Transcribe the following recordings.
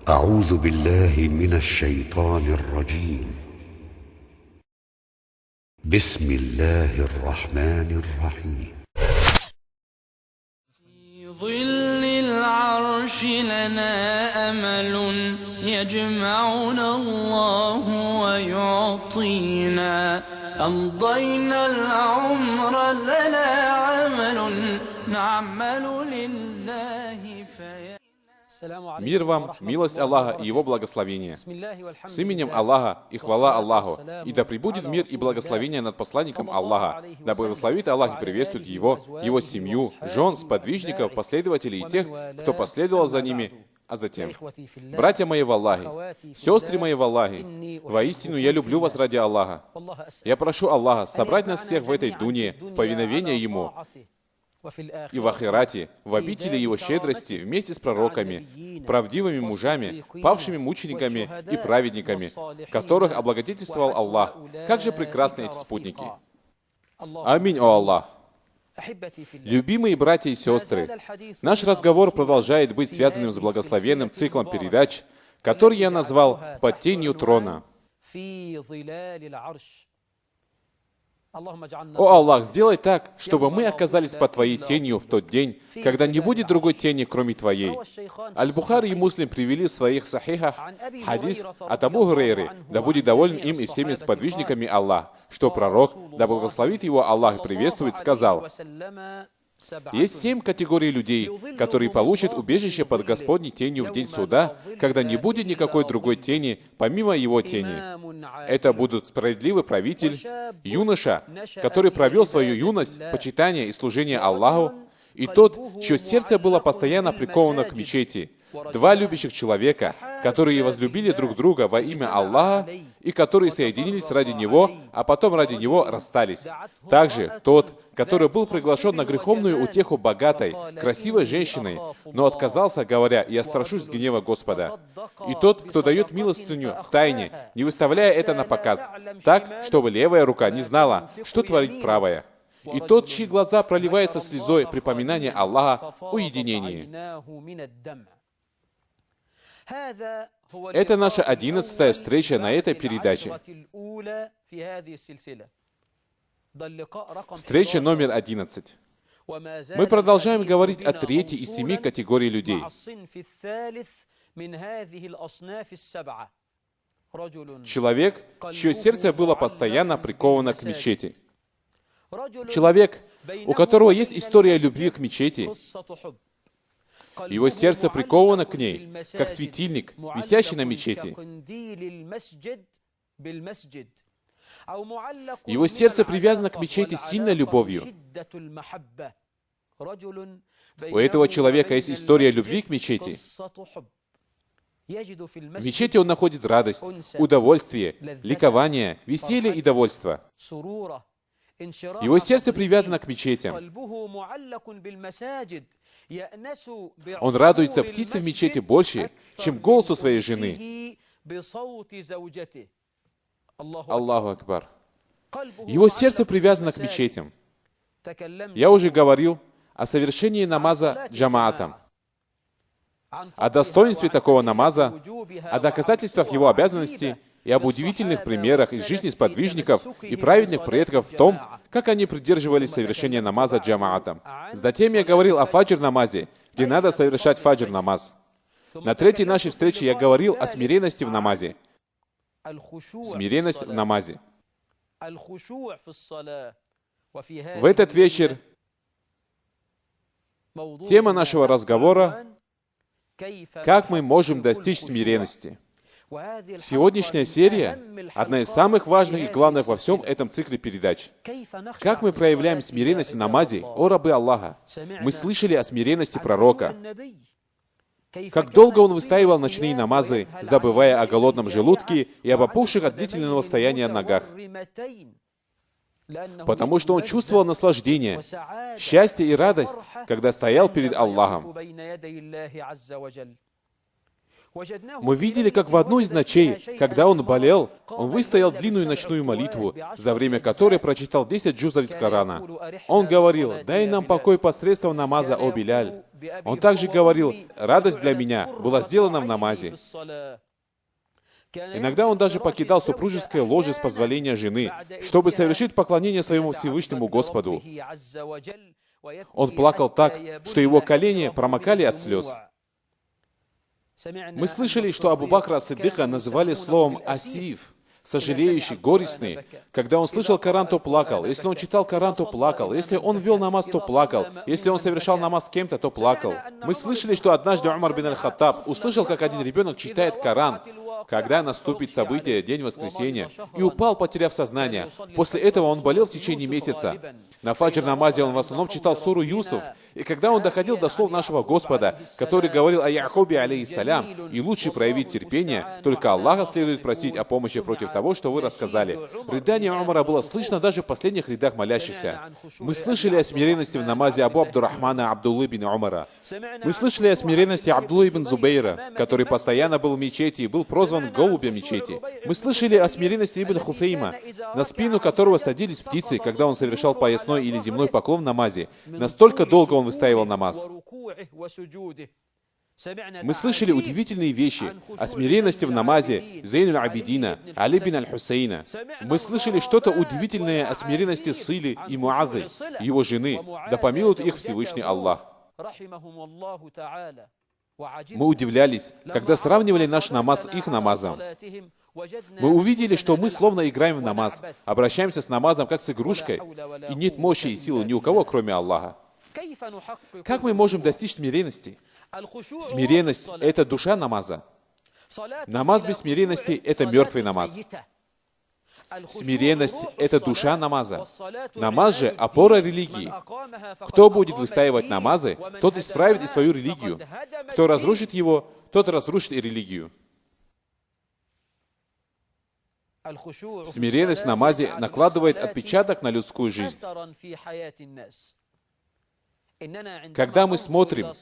أعوذ بالله من الشيطان الرجيم. بسم الله الرحمن الرحيم. في ظل العرش لنا أمل يجمعنا الله ويعطينا، أمضينا العمر لنا عمل نعمل لله فيا. Мир вам, милость Аллаха и Его благословение. С именем Аллаха и хвала Аллаху. И да пребудет мир и благословение над посланником Аллаха. Да благословит Аллах и приветствует его семью, жен, сподвижников, последователей и тех, кто последовал за ними. А затем, братья мои в Аллахе, сестры мои в Аллахе, воистину я люблю вас ради Аллаха. Я прошу Аллаха собрать нас всех в этой дуне, в повиновение Ему, и в ахирате, в обители Его щедрости, вместе с пророками, правдивыми мужами, павшими мучениками и праведниками, которых облагодетельствовал Аллах. Как же прекрасны эти спутники! Аминь, о Аллах! Любимые братья и сестры, наш разговор продолжает быть связанным с благословенным циклом передач, который я назвал «Под тенью трона». О Аллах, сделай так, чтобы мы оказались под Твоей тенью в тот день, когда не будет другой тени, кроме Твоей. Аль-Бухари и Муслим привели в своих сахихах хадис от Абу Хурейры, да будет доволен им и всеми сподвижниками Аллах, что пророк, да благословит его Аллах и приветствует, сказал: есть 7 категорий людей, которые получат убежище под Господней тенью в день суда, когда не будет никакой другой тени, помимо его тени. Это будут справедливый правитель, юноша, который провел свою юность, почитание и служение Аллаху, и тот, чье сердце было постоянно приковано к мечети. 2 любящих человека, которые возлюбили друг друга во имя Аллаха и которые соединились ради Него, а потом ради Него расстались. Также тот, который был приглашен на греховную утеху богатой, красивой женщиной, но отказался, говоря: «Я страшусь гнева Господа». И тот, кто дает милостыню в тайне, не выставляя это на показ, так, чтобы левая рука не знала, что творит правая. И тот, чьи глаза проливаются слезой при поминании Аллаха в уединении. Это наша 11-я встреча на этой передаче. Встреча номер 11. Мы продолжаем говорить о 3-й из 7 категорий людей. Человек, чье сердце было постоянно приковано к мечети. Человек, у которого есть история любви к мечети. Его сердце приковано к ней, как светильник, висящий на мечети. Его сердце привязано к мечети сильной любовью. У этого человека есть история любви к мечети. В мечети он находит радость, удовольствие, ликование, веселье и довольство. Его сердце привязано к мечетям. Он радуется птице в мечети больше, чем голосу своей жены. Аллаху Акбар. Его сердце привязано к мечетям. Я уже говорил о совершении намаза джамаатом, о достоинстве такого намаза, о доказательствах его обязанностей и об удивительных примерах из жизни сподвижников и праведных предков в том, как они придерживались совершения намаза джамаатом. Затем я говорил о фаджр-намазе, где надо совершать фаджр-намаз. На третьей нашей встрече я говорил о смиренности в намазе. Смиренность в намазе. В этот вечер тема нашего разговора — как мы можем достичь смиренности. Сегодняшняя серия — одна из самых важных и главных во всем этом цикле передач. Как мы проявляем смиренность в намазе, о рабы Аллаха? Мы слышали о смиренности пророка. Как долго он выстаивал ночные намазы, забывая о голодном желудке и об опухших от длительного стояния ногах. Потому что он чувствовал наслаждение, счастье и радость, когда стоял перед Аллахом. Мы видели, как в одну из ночей, когда он болел, он выстоял длинную ночную молитву, за время которой прочитал 10 джузов из Корана. Он говорил: «Дай нам покой посредством намаза, о Биляль». Он также говорил: «Радость для меня была сделана в намазе». Иногда он даже покидал супружеское ложе с позволения жены, чтобы совершить поклонение своему Всевышнему Господу. Он плакал так, что его колени промокали от слез. Мы слышали, что Абу Бакра ас-Сиддика называли словом «асиф», сожалеющий, горестный. Когда он слышал Коран, то плакал. Если он читал Коран, то плакал. Если он вел намаз, то плакал. Если он совершал намаз с кем-то, то плакал. Мы слышали, что однажды Умар бин аль-Хаттаб услышал, как один ребенок читает Коран, когда наступит событие, день воскресения, и упал, потеряв сознание. После этого он болел в течение месяца. На фаджр намазе он в основном читал суру Юсуф, и когда он доходил до слов нашего Господа, который говорил о Яхубе, алейхиссалям, и лучше проявить терпение, только Аллаха следует просить о помощи против того, что вы рассказали. Рыдание Умара было слышно даже в последних рядах молящихся. Мы слышали о смиренности в намазе Абу Абдуррахмана Абдуллы бин Умара. Мы слышали о смиренности Абдуллы ибн Зубейра, который постоянно был в мечети и был прозван голубем мечети. Мы слышали о смиренности Ибн Хуфейма, на спину которого садились птицы, когда он совершал поясной или земной поклон в намазе. Настолько долго он выстаивал намаз. Мы слышали удивительные вещи о смиренности в намазе Зейнуль Абидина, Али бин аль-Хусейна. Мы слышали что-то удивительное о смиренности Сили и Муазы, его жены. Да помилует их Всевышний Аллах. Мы удивлялись, когда сравнивали наш намаз с их намазом. Мы увидели, что мы словно играем в намаз, обращаемся с намазом как с игрушкой, и нет мощи и силы ни у кого, кроме Аллаха. Как мы можем достичь смиренности? Смиренность — это душа намаза. Намаз без смиренности — это мертвый намаз. Смиренность — это душа намаза. Намаз же — опора религии. Кто будет выстаивать намазы, тот исправит и свою религию. Кто разрушит его, тот разрушит и религию. Смиренность в намазе накладывает отпечаток на людскую жизнь. Когда мы смотрим,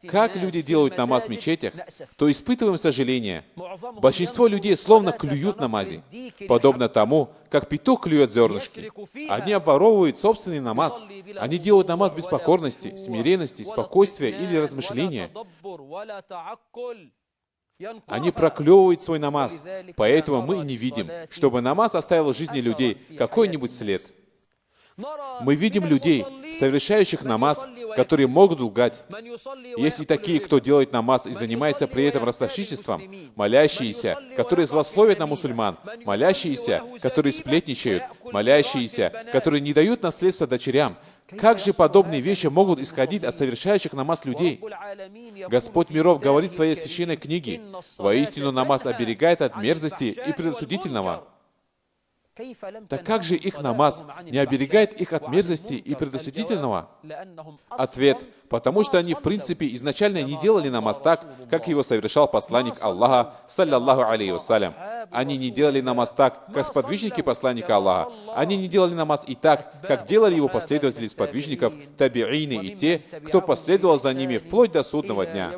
как люди делают намаз в мечетях, то испытываем сожаление. Большинство людей словно клюют в намазе, подобно тому, как петух клюет зернышки. Они обворовывают собственный намаз. Они делают намаз без покорности, смиренности, спокойствия или размышления. Они проклевывают свой намаз. Поэтому мы не видим, чтобы намаз оставил в жизни людей какой-нибудь след. Мы видим людей, совершающих намаз, которые могут лгать. Есть и такие, кто делает намаз и занимается при этом ростовщичеством, молящиеся, которые злословят на мусульман, молящиеся, которые сплетничают, молящиеся, которые не дают наследство дочерям. Как же подобные вещи могут исходить от совершающих намаз людей? Господь миров говорит в своей священной книге: «Воистину намаз оберегает от мерзости и предосудительного». Так как же их намаз не оберегает их от мерзости и предосудительного? Ответ: потому что они в принципе изначально не делали намаз так, как его совершал посланник Аллаха, саллаллаху алейхи вассалям. Они не делали намаз так, как сподвижники посланника Аллаха. Они не делали намаз и так, как делали его последователи сподвижников, табиины и те, кто последовал за ними вплоть до судного дня.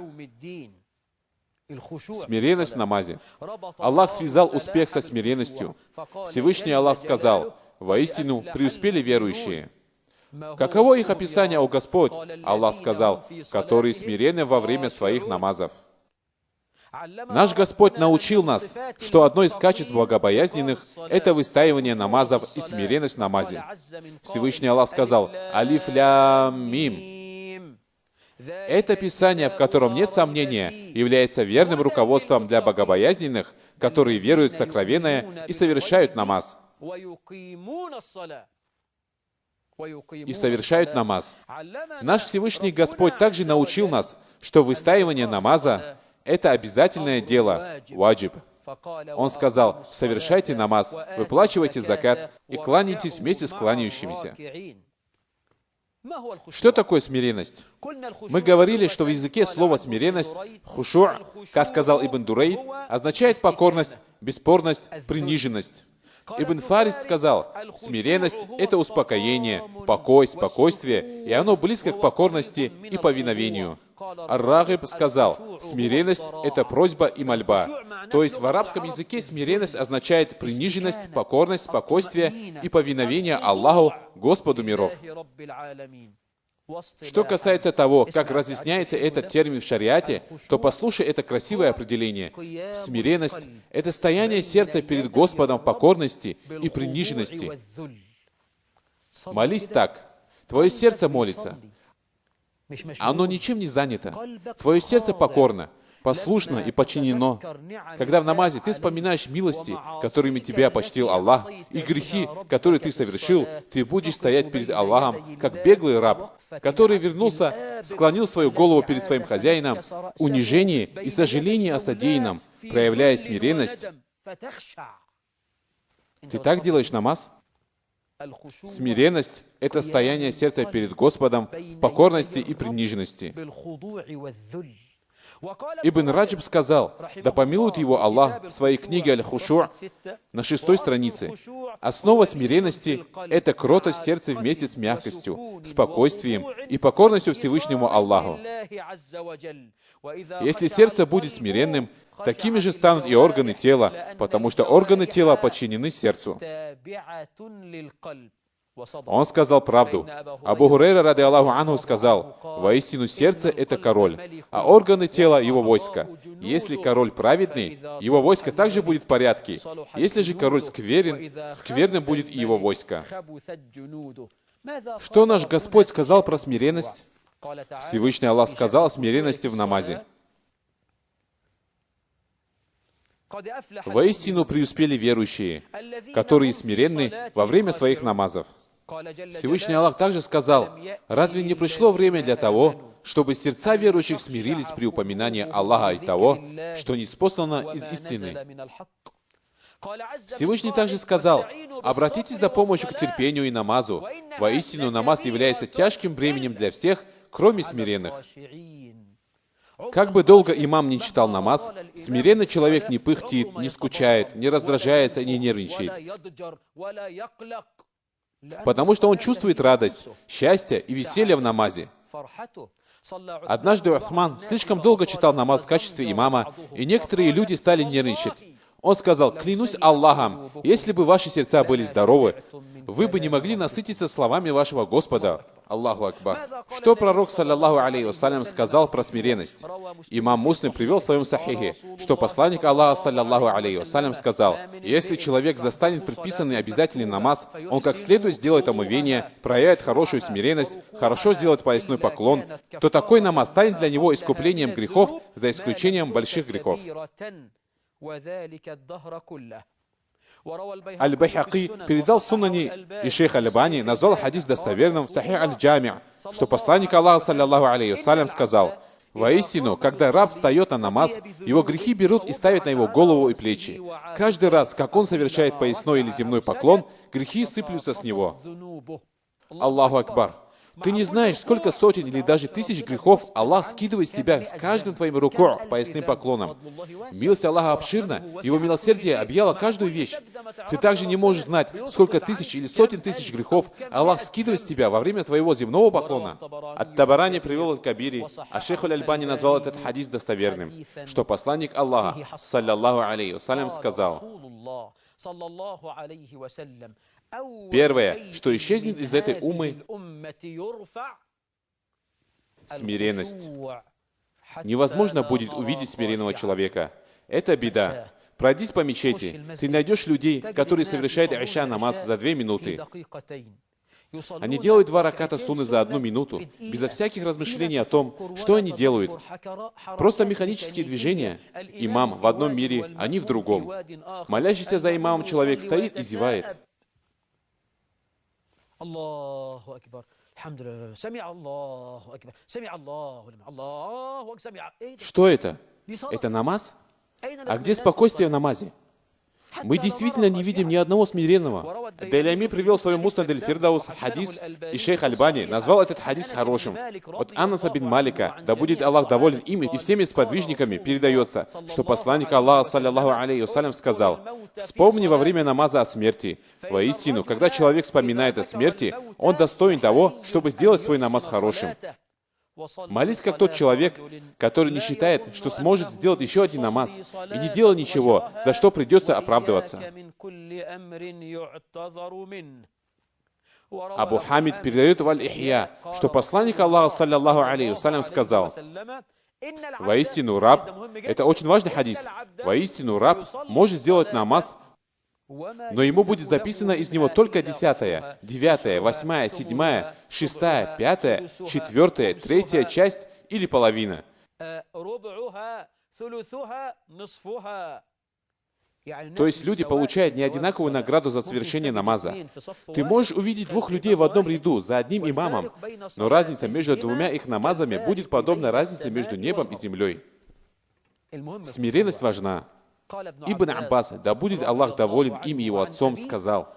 Смиренность в намазе. Аллах связал успех со смиренностью. Всевышний Аллах сказал: «Воистину преуспели верующие». Каково их описание, о Господь? Аллах сказал: «Которые смиренны во время своих намазов». Наш Господь научил нас, что одно из качеств богобоязненных — это выстаивание намазов и смиренность в намазе. Всевышний Аллах сказал: «Алиф лям мим». Это Писание, в котором нет сомнения, является верным руководством для богобоязненных, которые веруют в сокровенное и совершают намаз. Наш Всевышний Господь также научил нас, что выстаивание намаза – это обязательное дело, ваджиб. Он сказал: совершайте намаз, выплачивайте закат и кланяйтесь вместе с кланяющимися. Что такое смиренность? Мы говорили, что в языке слово «смиренность» хушу, как сказал Ибн Дурейд, означает покорность, бесспорность, приниженность. Ибн Фарис сказал: смиренность — это успокоение, покой, спокойствие, и оно близко к покорности и повиновению. Ар-Рагиб сказал: смиренность — это просьба и мольба. То есть в арабском языке смиренность означает приниженность, покорность, спокойствие и повиновение Аллаху, Господу миров. Что касается того, как разъясняется этот термин в шариате, то послушай это красивое определение. Смиренность — это стояние сердца перед Господом в покорности и приниженности. Молись так. Твое сердце молится. Оно ничем не занято. Твое сердце покорно, послушно и подчинено. Когда в намазе ты вспоминаешь милости, которыми тебя почтил Аллах, и грехи, которые ты совершил, ты будешь стоять перед Аллахом, как беглый раб, который вернулся, склонил свою голову перед своим хозяином, унижение и сожаление о содеянном, проявляя смиренность. Ты так делаешь намаз? Смиренность — это стояние сердца перед Господом в покорности и приниженности. Ибн Раджиб сказал, да помилует его Аллах в своей книге Аль-Хушу на 6-й странице: основа смиренности — это кротость сердца вместе с мягкостью, спокойствием и покорностью Всевышнему Аллаху. Если сердце будет смиренным, такими же станут и органы тела, потому что органы тела подчинены сердцу. Он сказал правду. Абу Хурейра, ради Аллаху анху, сказал: воистину сердце — это король, а органы тела — его войско. Если король праведный, его войско также будет в порядке. Если же король скверен, скверным будет и его войско. Что наш Господь сказал про смиренность? Всевышний Аллах сказал о смиренности в намазе: воистину преуспели верующие, которые смиренны во время своих намазов. Всевышний Аллах также сказал: разве не пришло время для того, чтобы сердца верующих смирились при упоминании Аллаха и того, что ниспослано из истины? Всевышний также сказал: обратитесь за помощью к терпению и намазу. Воистину намаз является тяжким бременем для всех, кроме смиренных. Как бы долго имам не читал намаз, смиренный человек не пыхтит, не скучает, не раздражается и не нервничает, потому что он чувствует радость, счастье и веселье в намазе. Однажды Усман слишком долго читал намаз в качестве имама, и некоторые люди стали нервничать. Он сказал: клянусь Аллахом, если бы ваши сердца были здоровы, вы бы не могли насытиться словами вашего Господа. Аллаху Акбар. Что пророк, саллаллаху алейхи вассалям, сказал про смиренность? Имам Муслим привел в своем сахихе, что посланник Аллаха, саллаллаху алейхи вассалям, сказал: если человек застанет предписанный обязательный намаз, он как следует сделает омовение, проявит хорошую смиренность, хорошо сделает поясной поклон, то такой намаз станет для него искуплением грехов, за исключением больших грехов. Аль-Байхаки передал в Сунане, и шейх Аль-Бани назвал хадис достоверным в Сахих Аль-Джами, что посланник Аллаха, саллаллаху алейхи вассалям, сказал: воистину, когда раб встает на намаз, его грехи берут и ставят на его голову и плечи. Каждый раз, как он совершает поясной или земной поклон, грехи сыплются с него. Аллаху Акбар. Ты не знаешь, сколько сотен или даже тысяч грехов Аллах скидывает с тебя с каждым твоим руку поясным поклоном. Милость Аллаха обширна, Его милосердие объяло каждую вещь. Ты также не можешь знать, сколько тысяч или сотен тысяч грехов Аллах скидывает с тебя во время твоего земного поклона. Ат-Табарани привел Аль-Кабири, а шейх Аль-Альбани назвал этот хадис достоверным, что посланник Аллаха, саллаллаху алейхи вассалям, сказал: первое, что исчезнет из этой уммы — смиренность. Невозможно будет увидеть смиренного человека. Это беда. Пройдись по мечети, ты найдешь людей, которые совершают иша намаз за 2 минуты. Они делают 2 раката сунны за 1 минуту, безо всяких размышлений о том, что они делают. Просто механические движения. Имам в одном мире, они в другом. Молящийся за имамом человек стоит и зевает. Что это? Это намаз? А где спокойствие в намазе? Мы действительно не видим ни одного смиренного. Дейлями привел в своем Муснад аль-Фирдаус хадис, и шейх Альбани назвал этот хадис хорошим. От Анаса бин Малика, да будет Аллах доволен им и всеми сподвижниками, передается, что посланник Аллаха, саллиллаху алейхи вассалям, сказал: «Вспомни во время намаза о смерти. Воистину, когда человек вспоминает о смерти, он достоин того, чтобы сделать свой намаз хорошим». Молись, как тот человек, который не считает, что сможет сделать еще один намаз, и не делай ничего, за что придется оправдываться. Абу Хамид передает в Аль-Ихья, что посланник Аллаха, саллиллаху алейхи вассалям, сказал: «Воистину, раб», это очень важный хадис, «воистину, раб может сделать намаз, но ему будет записано из него только 10-я, 9-я, 8-я, 7-я, 6-я, 5-я, 4-я, 3-я часть или половина». То есть люди получают не одинаковую награду за совершение намаза. Ты можешь увидеть 2 людей в одном ряду за одним имамом, но разница между 2 их намазами будет подобна разнице между небом и землей. Смиренность важна. Ибн Аббас, да будет Аллах доволен им и его отцом, сказал: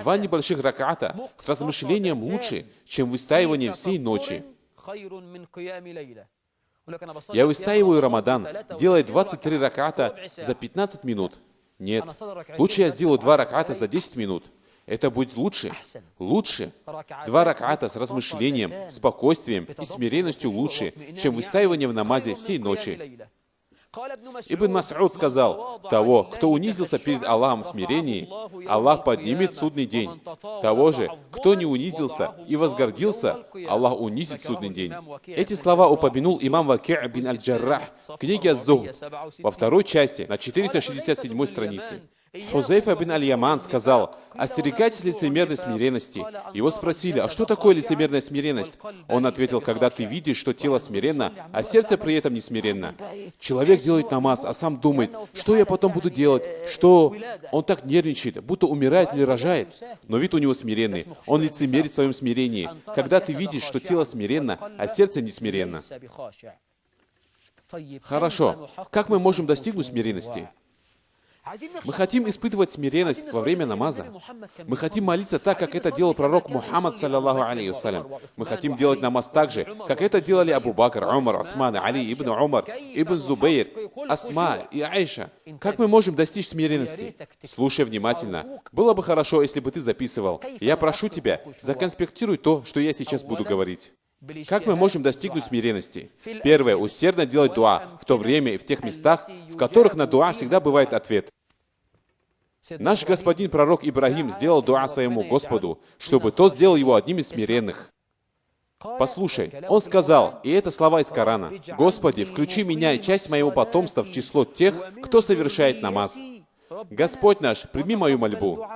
2 небольших раката с размышлением лучше, чем выстаивание всей ночи. Я выстаиваю Рамадан, делая 23 раката за 15 минут. Нет, лучше я сделаю 2 раката за 10 минут. Это будет лучше. Лучше. 2 раката с размышлением, спокойствием и смиренностью лучше, чем выстаивание в намазе всей ночи. Ибн Мас'уд сказал: того, кто унизился перед Аллахом в смирении, Аллах поднимет в судный день. Того же, кто не унизился и возгордился, Аллах унизит в судный день. Эти слова упомянул имам Ваки' бин аль-Джаррах в книге «Аз-Зухд» во 2 части на 467 странице. Хузайфа бин аль-Яман сказал: «Остерегайтесь лицемерной смиренности». Его спросили: «А что такое лицемерная смиренность?» Он ответил: «Когда ты видишь, что тело смиренно, а сердце при этом не смиренно». Человек делает намаз, а сам думает: «Что я потом буду делать? Что?» Он так нервничает, будто умирает или рожает. Но вид у него смиренный. Он лицемерит в своем смирении. Когда ты видишь, что тело смиренно, а сердце не смиренно. Хорошо. Как мы можем достигнуть смиренности? Мы хотим испытывать смиренность во время намаза. Мы хотим молиться так, как это делал пророк Мухаммад, саллиллаху алейхи вассалям. Мы хотим делать намаз так же, как это делали Абу Бакр, Умар, Усман, Али, Ибн Умар, Ибн Зубейр, Асма и Айша. Как мы можем достичь смиренности? Слушай внимательно. Было бы хорошо, если бы ты записывал. Я прошу тебя, законспектируй то, что я сейчас буду говорить. Как мы можем достигнуть смиренности? Первое. Усердно делать дуа в то время и в тех местах, в которых на дуа всегда бывает ответ. Наш господин пророк Ибрагим сделал дуа своему Господу, чтобы тот сделал его одним из смиренных. Послушай, он сказал, и это слова из Корана: «Господи, включи меня и часть моего потомства в число тех, кто совершает намаз. Господь наш, прими мою мольбу».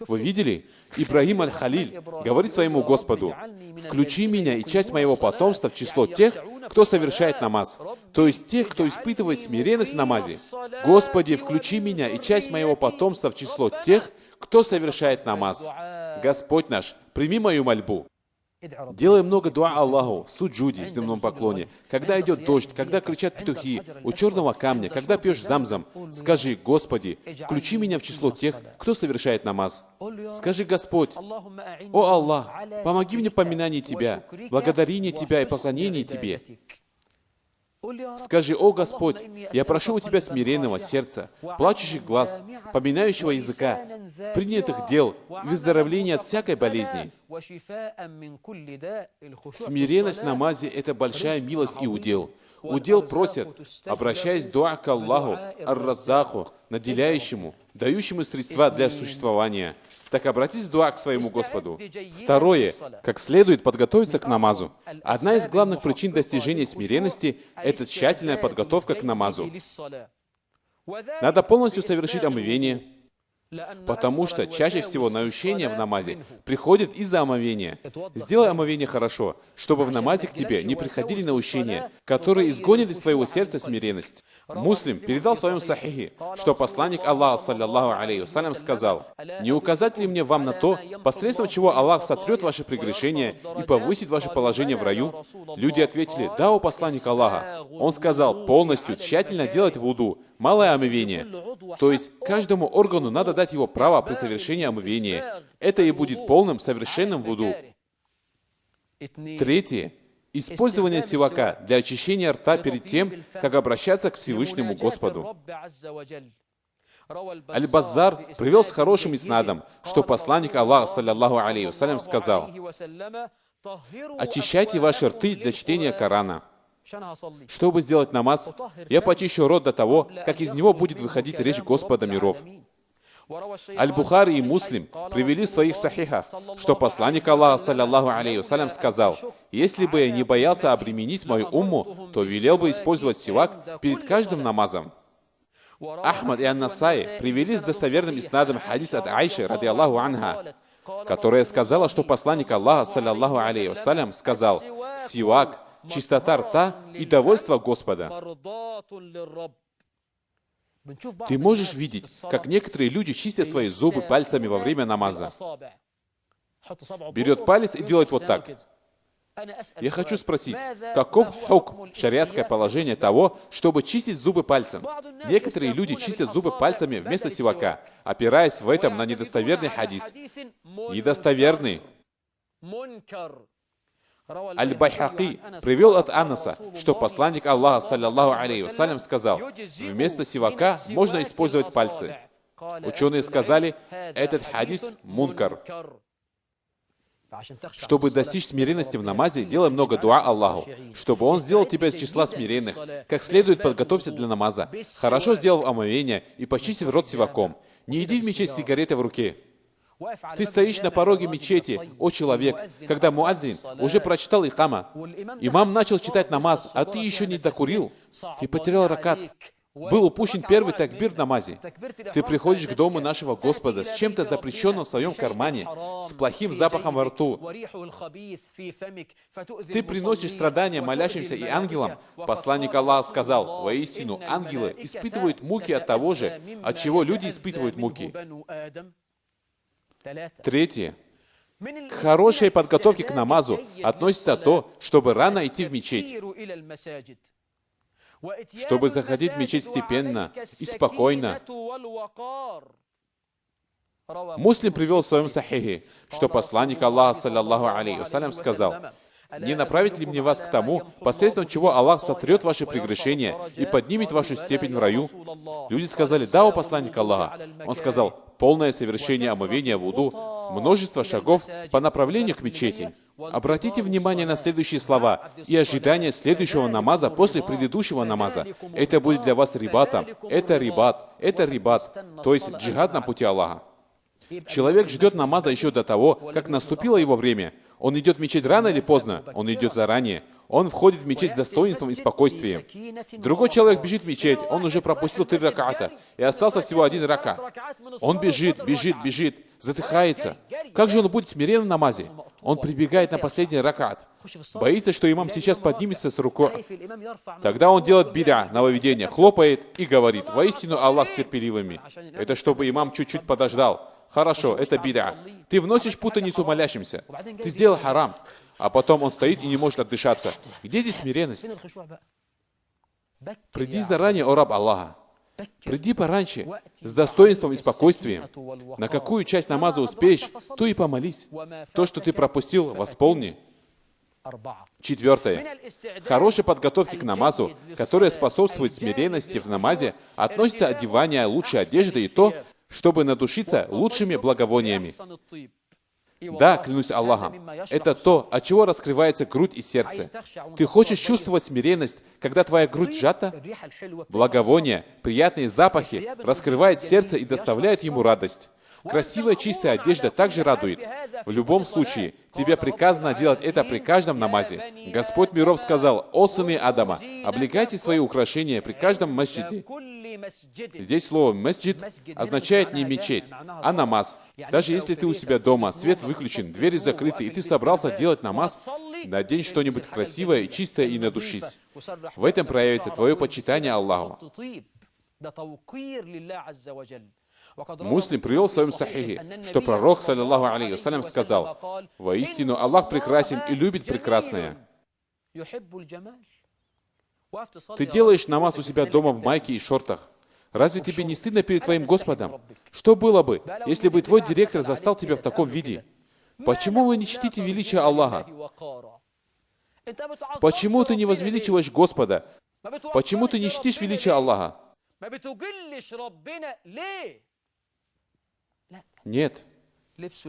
Вы видели? Ибрагим аль-Халиль говорит своему Господу: «Включи меня и часть моего потомства в число тех, кто совершает намаз». То есть тех, кто испытывает смиренность в намазе. «Господи, включи меня и часть моего потомства в число тех, кто совершает намаз. Господь наш, прими мою мольбу». Делай много дуа Аллаху в суджуде, в земном поклоне, когда идет дождь, когда кричат петухи, у черного камня, когда пьешь замзам. Скажи: «Господи, включи меня в число тех, кто совершает намаз». Скажи: «Господь, о Аллах, помоги мне в поминании Тебя, благодарении Тебя и поклонении Тебе». Скажи: «О Господь, я прошу у Тебя смиренного сердца, плачущих глаз, поминающего языка, принятых дел, выздоровления от всякой болезни». Смиренность в намазе – это большая милость и удел. Удел просят, обращаясь в дуа к Аллаху, ар-Раззаку, наделяющему, дающему средства для существования. Так обратись в дуа к своему Господу. Второе. Как следует подготовиться к намазу. Одна из главных причин достижения смиренности – это тщательная подготовка к намазу. Надо полностью совершить омывение. Потому что чаще всего наущение в намазе приходит из-за омовения. Сделай омовение хорошо, чтобы в намазе к тебе не приходили наущения, которые изгонят из твоего сердца смиренность. Муслим передал в своем сахихе, что посланник Аллаха, саллаллаху алейхи вассалям, сказал: «Не указать ли мне вам на то, посредством чего Аллах сотрет ваши прегрешения и повысит ваше положение в раю?» Люди ответили: «Да, о посланник Аллаха». Он сказал: полностью, тщательно делать вуду, малое омовение. То есть каждому органу надо дать его право при совершении омовения. Это и будет полным, совершенным вуду. Третье. Использование сивака для очищения рта перед тем, как обращаться к Всевышнему Господу. Аль-Баззар привел с хорошим иснадом, что посланник Аллаха, саллаллаху алейхи вассалям, сказал: «Очищайте ваши рты для чтения Корана. Чтобы сделать намаз, я почищу рот до того, как из него будет выходить речь Господа миров». Аль-Бухари и Муслим привели в своих сахихах, что посланник Аллаха, саллаллаху алейхи вассалям, сказал: «Если бы я не боялся обременить мою умму, то велел бы использовать сивак перед каждым намазом». Ахмад и Ан-Насаи привели с достоверным иснадом хадис от Айши, ради Аллаху анха, которая сказала, что посланник Аллаха, саллаллаху алейхи вассалям, сказал: «Сивак, чистота рта и довольство Господа». Ты можешь видеть, как некоторые люди чистят свои зубы пальцами во время намаза. Берет палец и делает вот так. Я хочу спросить, каков хукм, шариатское положение того, чтобы чистить зубы пальцем? Некоторые люди чистят зубы пальцами вместо сивака, опираясь в этом на недостоверный хадис. Недостоверный. Аль-Байхаки привел от Анаса, что посланник Аллаха, саллаллаху алейхи вассалям, сказал: «Вместо сивака можно использовать пальцы». Ученые сказали: этот хадис мункар. Чтобы достичь смиренности в намазе, делай много дуа Аллаху, чтобы Он сделал тебя из числа смиренных. Как следует подготовься для намаза. Хорошо сделав омовение и почистив рот сиваком. Не иди в мечеть с сигаретой в руке. Ты стоишь на пороге мечети, о человек, когда муадзин уже прочитал икама. Имам начал читать намаз, а ты еще не докурил. Ты потерял ракат. Был упущен первый такбир в намазе. Ты приходишь к дому нашего Господа с чем-то запрещенным в своем кармане, с плохим запахом во рту. Ты приносишь страдания молящимся и ангелам. Посланник Аллаха сказал: «Воистину, ангелы испытывают муки от того же, от чего люди испытывают муки». Третье. К хорошей подготовке к намазу относится то, чтобы рано идти в мечеть. Чтобы заходить в мечеть степенно и спокойно. Муслим привел в своем сахихе, что посланник Аллаха, саллаллаху алейхи вассалям, сказал: «Не направить ли мне вас к тому, посредством чего Аллах сотрет ваши прегрешения и поднимет вашу степень в раю?» Люди сказали: «Да, о посланник Аллаха». Он сказал: «Полное совершение омовения вуду, множество шагов по направлению к мечети». Обратите внимание на следующие слова и ожидание следующего намаза после предыдущего намаза. Это будет для вас рибатом. Это рибат, то есть джихад на пути Аллаха. Человек ждет намаза еще до того, как наступило его время. Он идет в мечеть рано или поздно? Он идет заранее. Он входит в мечеть с достоинством и спокойствием. Другой человек бежит в мечеть, он уже пропустил 3 раката, и остался всего 1 ракат. Он бежит, задыхается. Как же он будет смирен в намазе? Он прибегает на последний ракат. Боится, что имам сейчас поднимется с рукой. Тогда он делает бид'a, нововведение, хлопает и говорит: «Воистину Аллах с терпеливыми». Это чтобы имам чуть-чуть подождал. Хорошо, это бид'a. Ты вносишь путаницу молящимся. Ты сделал харам. А потом он стоит и не может отдышаться. Где здесь смиренность? Приди заранее, о раб Аллаха. Приди пораньше, с достоинством и спокойствием. На какую часть намаза успеешь, то и помолись. То, что ты пропустил, восполни. 4. Хорошей подготовке к намазу, которая способствует смиренности в намазе, относится одевание лучшей одежды и то, чтобы надушиться лучшими благовониями. Да, клянусь Аллахом, это то, от чего раскрывается грудь и сердце. Ты хочешь чувствовать смиренность, когда твоя грудь сжата? Благовония, приятные запахи раскрывают сердце и доставляют ему радость. Красивая чистая одежда также радует. В любом случае, тебе приказано делать это при каждом намазе. Господь миров сказал: «О сыны Адама, облегайте свои украшения при каждом масджиде». Здесь слово «масджид» означает не мечеть, а намаз. Даже если ты у себя дома, свет выключен, двери закрыты, и ты собрался делать намаз, надень что-нибудь красивое и чистое и надушись. В этом проявится твое почитание Аллаху. Муслим привел в своем сахихе, что пророк, саллаллаху алейхи вассалям, сказал: «Воистину Аллах прекрасен и любит прекрасное». Ты делаешь намаз у себя дома в майке и шортах. Разве тебе не стыдно перед твоим Господом? Что было бы, если бы твой директор застал тебя в таком виде? Почему вы не чтите величие Аллаха? Почему ты не возвеличиваешь Господа? Почему ты не чтишь величие Аллаха? Нет.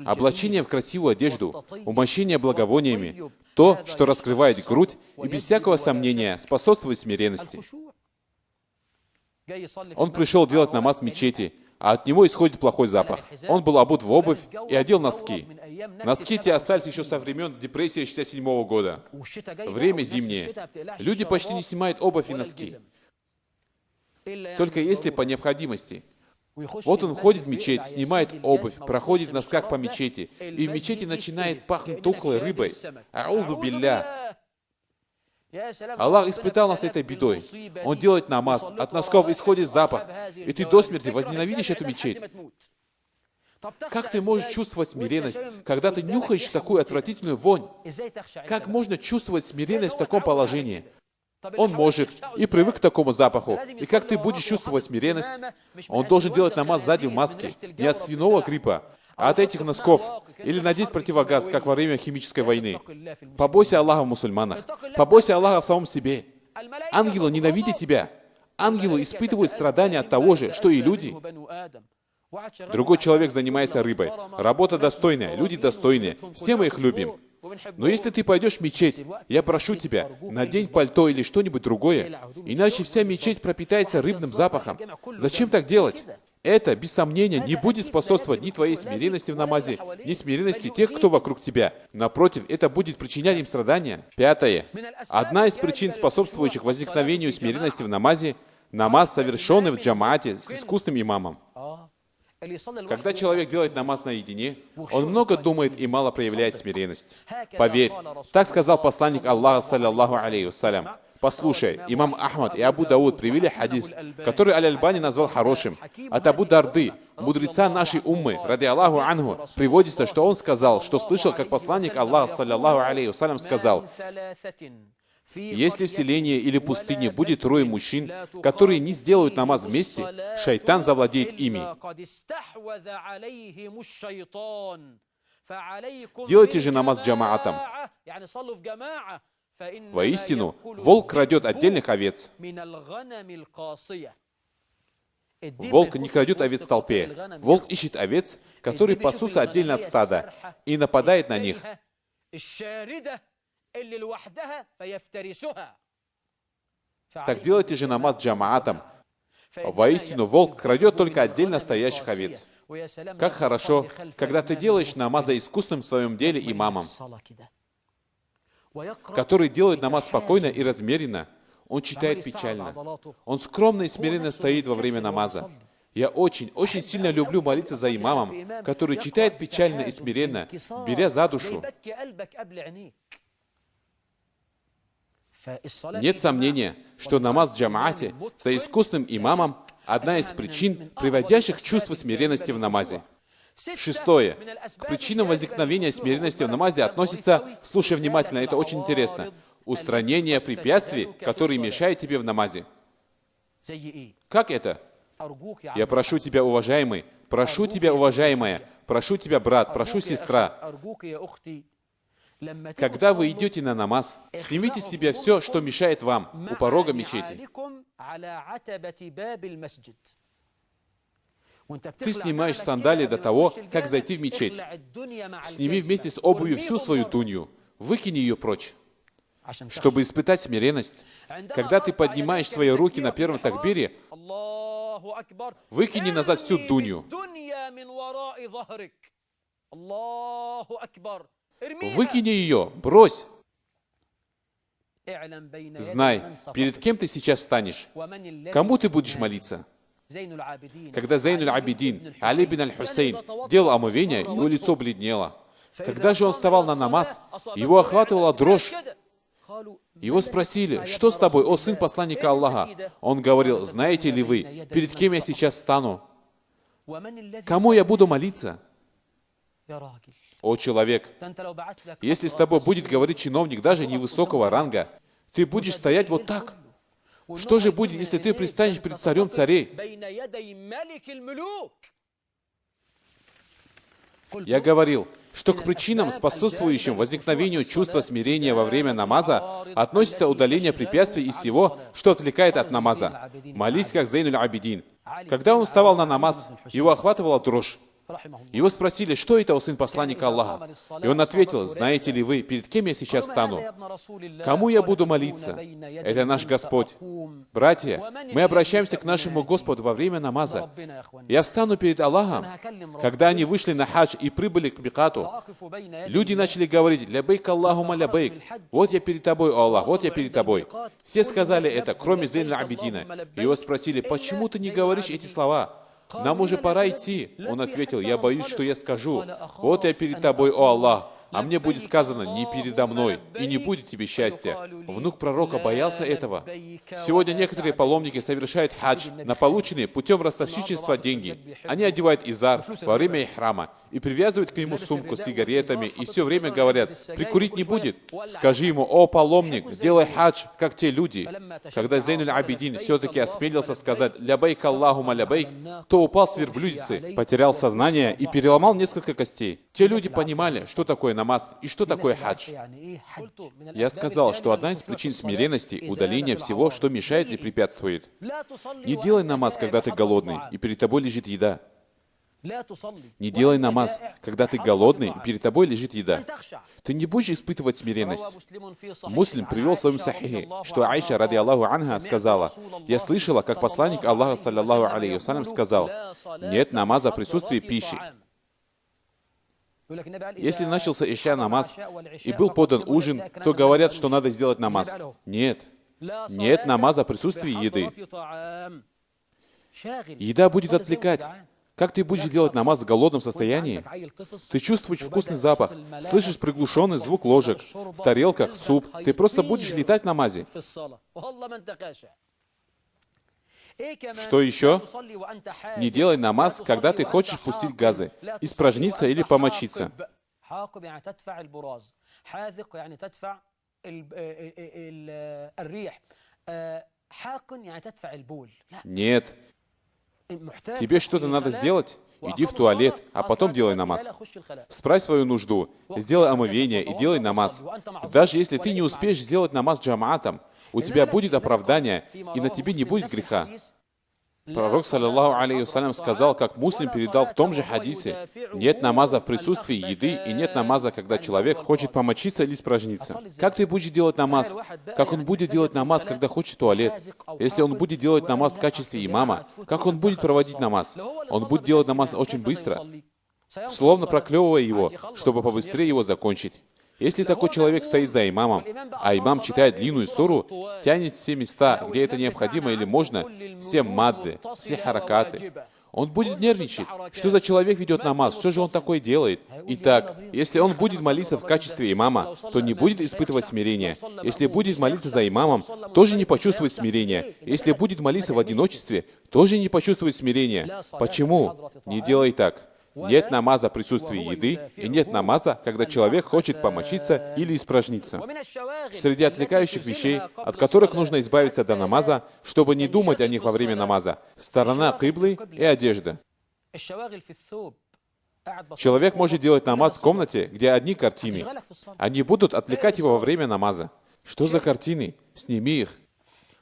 Облачение в красивую одежду, умощение благовониями, то, что раскрывает грудь и без всякого сомнения способствует смиренности. Он пришел делать намаз в мечети, а от него исходит плохой запах. Он был обут в обувь и одел носки. Носки те остались еще со времен депрессии 1967 года. Время зимнее. Люди почти не снимают обувь и носки. Только если по необходимости. Вот он входит в мечеть, снимает обувь, проходит в носках по мечети, и в мечети начинает пахнуть тухлой рыбой. Аузу билля. Аллах испытал нас этой бедой. Он делает намаз, от носков исходит запах, и ты до смерти возненавидишь эту мечеть. Как ты можешь чувствовать смиренность, когда ты нюхаешь такую отвратительную вонь? Как можно чувствовать смиренность в таком положении? Он может и привык к такому запаху. И как ты будешь чувствовать смиренность? Он должен делать намаз сзади в маске, не от свиного гриппа, а от этих носков. Или надеть противогаз, как во время химической войны. Побойся Аллаха в мусульманах. Побойся Аллаха в самом себе. Ангелы ненавидят тебя. Ангелы испытывают страдания от того же, что и люди. Другой человек занимается рыбой. Работа достойная, люди достойные. Все мы их любим. Но если ты пойдешь в мечеть, я прошу тебя, надень пальто или что-нибудь другое, иначе вся мечеть пропитается рыбным запахом. Зачем так делать? Это, без сомнения, не будет способствовать ни твоей смиренности в намазе, ни смиренности тех, кто вокруг тебя. Напротив, это будет причинять им страдания. Пятое. Одна из причин, способствующих возникновению смиренности в намазе, намаз, совершенный в джамаате с искусным имамом. Когда человек делает намаз наедине, он много думает и мало проявляет смиренность. Поверь, так сказал посланник Аллаха, саллаллаху алейхи вассалям. Послушай, имам Ахмад и Абу Дауд привели хадис, который Аль-Альбани назвал хорошим. От Абу Дарды, мудреца нашей уммы, ради Аллаху анху, приводится, что он сказал, что слышал, как посланник Аллаха, саллаллаху алейхи вассалям, сказал: «Если в селении или пустыне будет трое мужчин, которые не сделают намаз вместе, шайтан завладеет ими. Делайте же намаз джамаатом. Воистину, волк крадет отдельных овец. Волк не крадет овец в толпе. Волк ищет овец, которые пасутся отдельно от стада, и нападает на них. Так делайте же намаз джамаатом. Воистину, волк крадет только отдельно стоящих овец. Как хорошо, когда ты делаешь намаз за искусным в своем деле имамом, который делает намаз спокойно и размеренно. Он читает печально. Он скромно и смиренно стоит во время намаза. Я очень сильно люблю молиться за имамом, который читает печально и смиренно, беря за душу. Нет сомнения, что намаз в джамаате за искусным имамом – одна из причин, приводящих к чувству смиренности в намазе. Шестое. К причинам возникновения смиренности в намазе относится, слушай внимательно, это очень интересно, устранение препятствий, которые мешают тебе в намазе. Как это? Я прошу тебя, уважаемый, прошу тебя, уважаемая, прошу тебя, брат, прошу сестра. Когда вы идете на намаз, снимите с себя все, что мешает вам у порога мечети. Ты снимаешь сандалии до того, как зайти в мечеть. Сними вместе с обувью всю свою дунью. Выкини ее прочь. Чтобы испытать смиренность, когда ты поднимаешь свои руки на первом такбире, выкини назад всю дунью. Выкини ее, брось. Знай, перед кем ты сейчас встанешь, кому ты будешь молиться. Когда Зейнуль Абидин, Али бин Аль-Хусейн, делал омовение, его лицо бледнело. Когда же он вставал на намаз, его охватывала дрожь. Его спросили: что с тобой, о сын посланника Аллаха? Он говорил: знаете ли вы, перед кем я сейчас стану? Кому я буду молиться? О человек, если с тобой будет говорить чиновник даже невысокого ранга, ты будешь стоять вот так. Что же будет, если ты предстанешь перед царем царей? Я говорил, что к причинам, способствующим возникновению чувства смирения во время намаза, относится удаление препятствий и всего, что отвлекает от намаза. Молись, как Зейнуль Абидин. Когда он вставал на намаз, его охватывала дрожь. Его спросили: что это, о сын посланника Аллаха? И он ответил: знаете ли вы, перед кем я сейчас стану? Кому я буду молиться? Это наш Господь. Братья, мы обращаемся к нашему Господу во время намаза. Я встану перед Аллахом. Когда они вышли на хадж и прибыли к микату, люди начали говорить: лябейк Аллахума лябейк. Вот я перед тобой, о Аллах, вот я перед тобой. Все сказали это, кроме Зейнуля Абидина. Его спросили: почему ты не говоришь эти слова? Нам уже пора идти. Он ответил: я боюсь, что я скажу: вот я перед тобой, о Аллах. А мне будет сказано: не передо мной, и не будет тебе счастья. Внук пророка боялся этого. Сегодня некоторые паломники совершают хадж на полученные путем ростовщичества деньги. Они одевают изар во время ихрама и привязывают к нему сумку с сигаретами и все время говорят: прикурить не будет. Скажи ему: о паломник, делай хадж, как те люди. Когда Зейнуль Абидин все-таки осмелился сказать лябейк Аллахума лябейк, то упал с верблюдицы, потерял сознание и переломал несколько костей. Те люди понимали, что такое намаз и что такое хадж. Я сказал, что одна из причин смиренности — удаление всего, что мешает и препятствует. Не делай намаз, когда ты голодный и перед тобой лежит еда. Не делай намаз, когда ты голодный и перед тобой лежит еда. Ты не будешь испытывать смиренность. Муслим привел в своем сахихе, что Айша, ради Аллаху анха, сказала: я слышала, как посланник Аллаха, саллаллаху алейхи вассалям, сказал: нет намаза в присутствии пищи. Если начался иша намаз и был подан ужин, то говорят, что надо сделать намаз. Нет. Нет намаза в присутствии еды. Еда будет отвлекать. Как ты будешь делать намаз в голодном состоянии? Ты чувствуешь вкусный запах, слышишь приглушенный звук ложек, в тарелках суп. Ты просто будешь летать в намазе. Что еще? Не делай намаз, когда ты хочешь пустить газы, испражниться или помочиться. Нет. Тебе что-то надо сделать? Иди в туалет, а потом делай намаз. Справь свою нужду, сделай омовение и делай намаз. Даже если ты не успеешь сделать намаз джамаатом, у тебя будет оправдание, и на тебе не будет греха. Пророк, саллаллаху алейхи вассалям, сказал, как Муслим передал в том же хадисе: нет намаза в присутствии еды и нет намаза, когда человек хочет помочиться или испражниться. Как ты будешь делать намаз? Как он будет делать намаз, когда хочет в туалет? Если он будет делать намаз в качестве имама, как он будет проводить намаз? Он будет делать намаз очень быстро, словно проклевывая его, чтобы побыстрее его закончить. Если такой человек стоит за имамом, а имам читает длинную суру, тянет все места, где это необходимо или можно, все мадды, все харакаты, он будет нервничать. Что за человек ведет намаз? Что же он такое делает? Итак, если он будет молиться в качестве имама, то не будет испытывать смирения. Если будет молиться за имамом, тоже не почувствует смирения. Если будет молиться в одиночестве, тоже не почувствует смирения. Почему? Не делай так. Нет намаза в присутствии еды, и нет намаза, когда человек хочет помочиться или испражниться. Среди отвлекающих вещей, от которых нужно избавиться до намаза, чтобы не думать о них во время намаза, сторона киблы и одежда. Человек может делать намаз в комнате, где одни картины. Они будут отвлекать его во время намаза. Что за картины? Сними их.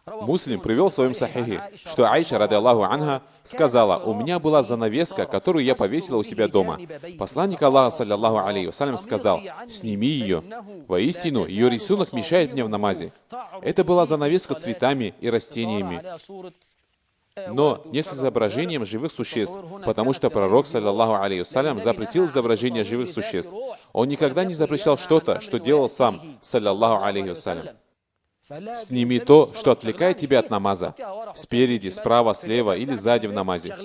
Муслим привел в своем сахихе, что Айша, ради Аллаху анха, сказала: у меня была занавеска, которую я повесила у себя дома. Посланник Аллаха, саллаллаху алейхи вассалям, сказал: сними ее. Воистину, ее рисунок мешает мне в намазе. Это была занавеска с цветами и растениями. но не с изображением живых существ, потому что пророк, саллаллаху алейхи вассалям, запретил изображение живых существ. Он никогда не запрещал что-то, что делал сам, саллаллаху алейхи вассалям. Сними то, что отвлекает тебя от намаза, спереди, справа, слева или сзади в намазе.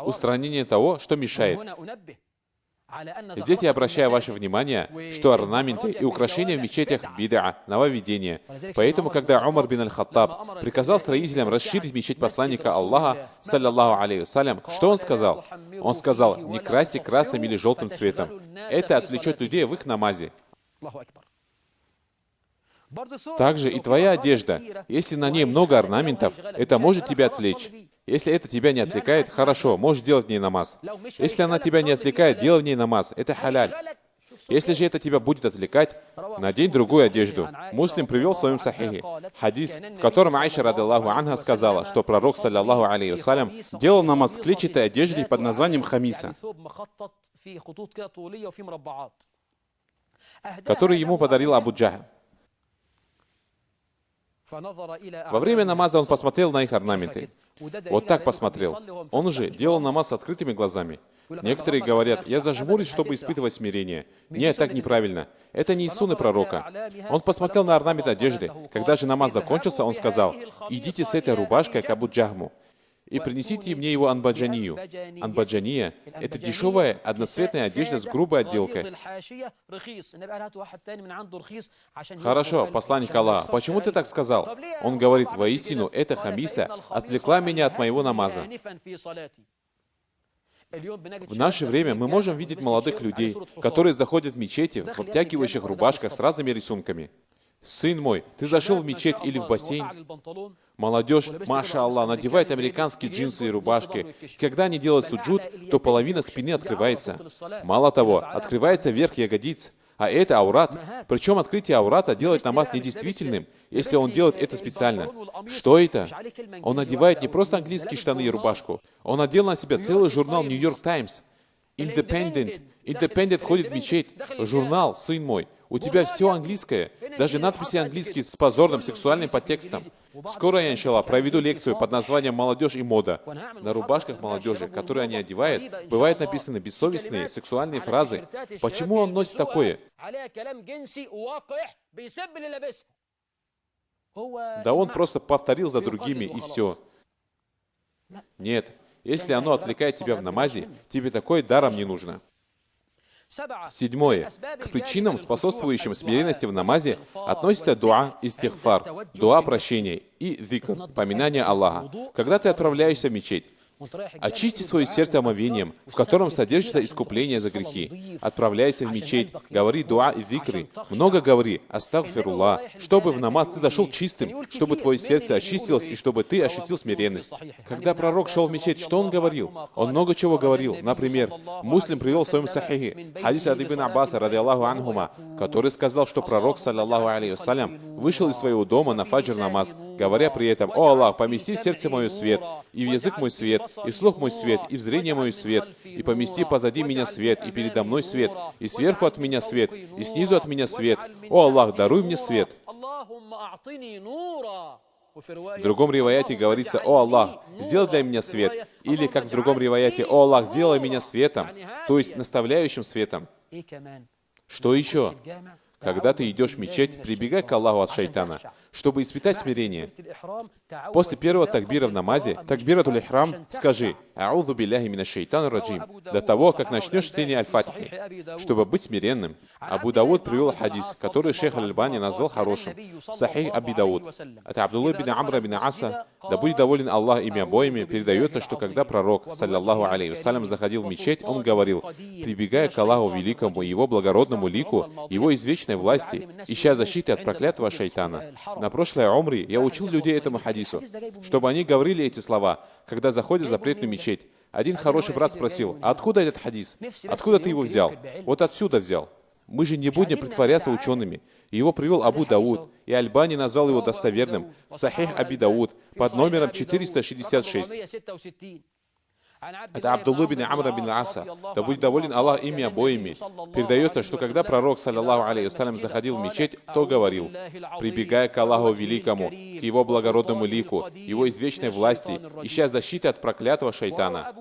Устранение того, что мешает. Здесь я обращаю ваше внимание, что орнаменты и украшения в мечетях бида, нововведение. Поэтому, когда Умар бин аль-Хаттаб приказал строителям расширить мечеть посланника Аллаха, саллаллаху алейхи вассалям, что он сказал? Он сказал: не красьте красным или желтым цветом. Это отвлечет людей в их намазе. Также и твоя одежда, если на ней много орнаментов, это может тебя отвлечь. Если это тебя не отвлекает, хорошо, можешь делать в ней намаз. Если она тебя не отвлекает, делай в ней намаз, это халяль. Если же это тебя будет отвлекать, надень другую одежду. Муслим привел в своем сахихе хадис, в котором Айша, радиллаху анха, сказала, что пророк, саллаллаху алейхи вассалям, делал намаз в клетчатой одежде под названием хамиса, который ему подарил Абу Джахл. Во время намаза он посмотрел на их орнаменты. Вот так посмотрел. Он же делал намаз с открытыми глазами. Некоторые говорят: я зажмурюсь, чтобы испытывать смирение. Нет, так неправильно. Это не из сунны пророка. Он посмотрел на орнамент одежды. Когда же намаз закончился, он сказал: идите с этой рубашкой к Абу Джахму и принесите мне его анбаджанию. Анбаджания – это дешевая одноцветная одежда с грубой отделкой. Хорошо, посланник Аллаха, почему ты так сказал? Он говорит: воистину, эта хамиса отвлекла меня от моего намаза. В наше время мы можем видеть молодых людей, которые заходят в мечети в обтягивающих рубашках с разными рисунками. Сын мой, ты зашел в мечеть или в бассейн? Молодежь, маша Аллах, надевает американские джинсы и рубашки. Когда они делают суджуд, то половина спины открывается. Мало того, открывается верх ягодиц. А это аурат. Причем открытие аурата делает намаз недействительным, если он делает это специально. Что это? Он надевает не просто английские штаны и рубашку. Он надел на себя целый журнал New York Times. Independent ходит в мечеть. Журнал, сын мой. У тебя все английское, даже надписи английские с позорным сексуальным подтекстом. Скоро я, иншаллах, проведу лекцию под названием «Молодежь и мода». На рубашках молодежи, которые они одевают, бывают написаны бессовестные сексуальные фразы. Почему он носит такое? Да он просто повторил за другими и все. Нет, если оно отвлекает тебя в намазе, тебе такое даром не нужно. Седьмое. К причинам, способствующим смиренности в намазе, относится дуа истигфар, дуа прощения и зикр, поминание Аллаха. Когда ты отправляешься в мечеть, очисти свое сердце омовением, в котором содержится искупление за грехи. Отправляйся в мечеть, говори дуа и зикры, много говори, астагфируллах, чтобы в намаз ты зашел чистым, чтобы твое сердце очистилось и чтобы ты ощутил смиренность. Когда пророк шел в мечеть, что он говорил? Он много чего говорил. Например, Муслим привел в своем сахихе хадис от ибн Аббаса, радиллаху анхума, который сказал, что пророк, саллаллаху алейхи вассалям, вышел из своего дома на фаджр намаз, говоря при этом: «О Аллах, помести в сердце мое свет, и в язык мой свет, и в слух мой свет, и в зрение мой свет, и помести позади меня свет, и передо мной свет, и сверху от меня свет, и снизу от меня свет. О Аллах, даруй мне свет». В другом риваяте говорится: «О Аллах, сделай для меня свет». Или, как в другом риваяте: «О Аллах, сделай меня светом», то есть наставляющим светом. Что еще? Когда ты идешь в мечеть, прибегай к Аллаху от шайтана, чтобы испытать смирение. После первого такбира в намазе, такбиратуль ихрам, скажи: «А'удhu билляхи минаш шайтанир раджим», до того, как начнешь чтение аль-Фатихи, чтобы быть смиренным. Абу Дауд привел хадис, который шейх Аль-Альбани назвал хорошим. Сахих Аби Дауд. От Абдуллы бин Амра бин Аса, да будет доволен Аллах ими обоими, передается, что когда пророк, саллаллаху алейхи вассалям, заходил в мечеть, он говорил, прибегая к Аллаху великому, его благородному лику, его извечной власти, ища защиты от проклятого шайтана. На прошлой умре я учил людей этому хадису, чтобы они говорили эти слова, когда заходят в запретную мечеть. Один хороший брат спросил: «А откуда этот хадис? Откуда ты его взял?» Вот отсюда взял. Мы же не будем притворяться учеными. Его привел Абу Дауд, и Альбани назвал его достоверным в Сахих Аби Дауд под номером 466. Это Абдулла бин Амра бин Аса, да будет доволен Аллах ими обоими. Передается, что когда пророк, саллаллаху алейхи вассалям, заходил в мечеть, то говорил: прибегая к Аллаху Великому, к Его благородному лику, Его извечной власти, ища защиты от проклятого шайтана.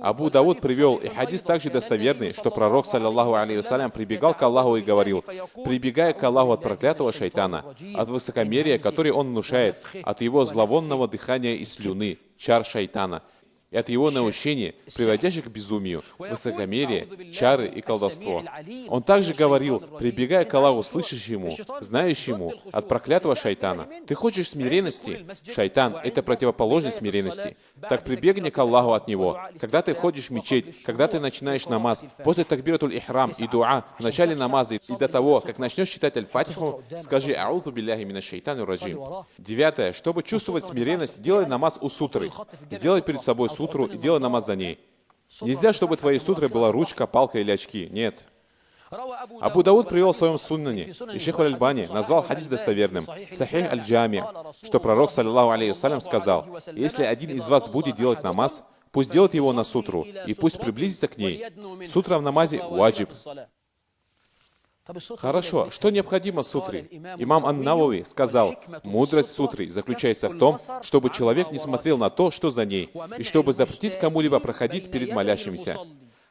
Абу Дауд привел, и хадис также достоверный, что пророк, саллаллаху алейхи вассалям, прибегал к Аллаху и говорил: прибегая к Аллаху от проклятого шайтана, от высокомерия, который он внушает, от его зловонного дыхания и слюны, чар шайтана, и от его наущения, приводящих к безумию, высокомерие, чары и колдовство. Он также говорил, прибегая к Аллаху, слышащему, знающему, от проклятого шайтана. Ты хочешь смиренности? Шайтан — это противоположность смиренности. Так прибегни к Аллаху от него. Когда ты входишь в мечеть, когда ты начинаешь намаз, после такбиратуль ихрам и дуа, в начале намаза и до того, как начнешь читать аль-фатиху, скажи: аузу билляхи минаш шайтани раджим. 9. Чтобы чувствовать смиренность, делай намаз у сутры. Сделай перед собой сутру и делай намаз за ней. Нельзя, чтобы твоей сутрой была ручка, палка или очки. Нет. Абу Дауд привел в своем суннане, и шейх Аль-Альбани назвал хадис достоверным, Сахих Аль-Джами, что пророк, саллаллаху алейхи вассалям, сказал: если один из вас будет делать намаз, пусть делает его на сутру, и пусть приблизится к ней. Сутра в намазе — ваджиб. Хорошо, что необходимо в сутре? Имам Ан-Навави сказал: мудрость сутры заключается в том, чтобы человек не смотрел на то, что за ней, и чтобы запретить кому-либо проходить перед молящимся.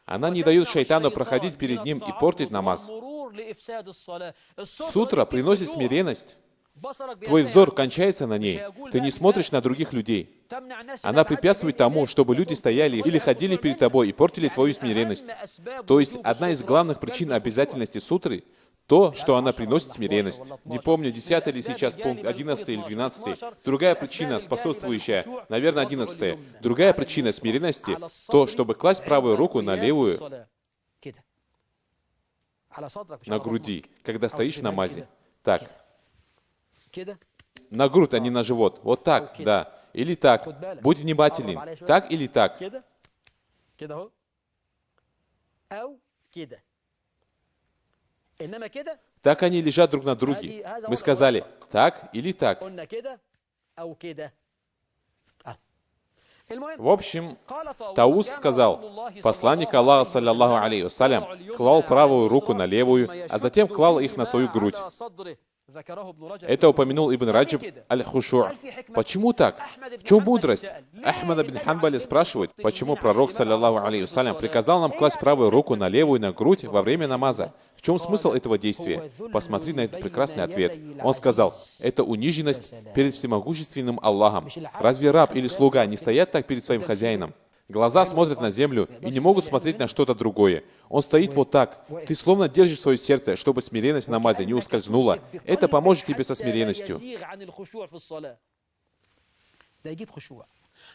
Она не дает шайтану проходить перед ним и портить намаз. Сутра приносит смиренность. Твой взор кончается на ней. Ты не смотришь на других людей. Она препятствует тому, чтобы люди стояли или ходили перед тобой и портили твою смиренность. То есть одна из главных причин обязательности сутры — то, что она приносит смиренность. Не помню, 10 ли сейчас пункт, 11 или 12. Другая причина, способствующая, наверное, 11. Другая причина смиренности — то, чтобы класть правую руку на левую на груди, когда стоишь в намазе. Так. На грудь, а не на живот. Вот так, да. Или так. Будь внимателен. Так или так. Так они лежат друг на друге. Мы сказали, так или так. В общем, Таус сказал, посланник Аллаха, саллаллаху алейхи вассалям, клал правую руку на левую, а затем клал их на свою грудь. Это упомянул Ибн Раджаб аль-Хушур. Почему так? В чем мудрость? Ахмад бин Ханбали спрашивает, почему пророк, саллаллаху алейхи вассалям, приказал нам класть правую руку на левую на грудь во время намаза. В чем смысл этого действия? Посмотри на этот прекрасный ответ. Он сказал, это униженность перед всемогущественным Аллахом. Разве раб или слуга не стоят так перед своим хозяином? Глаза смотрят на землю и не могут смотреть на что-то другое. Он стоит вот так. Ты словно держишь свое сердце, чтобы смиренность в намазе не ускользнула. Это поможет тебе со смиренностью.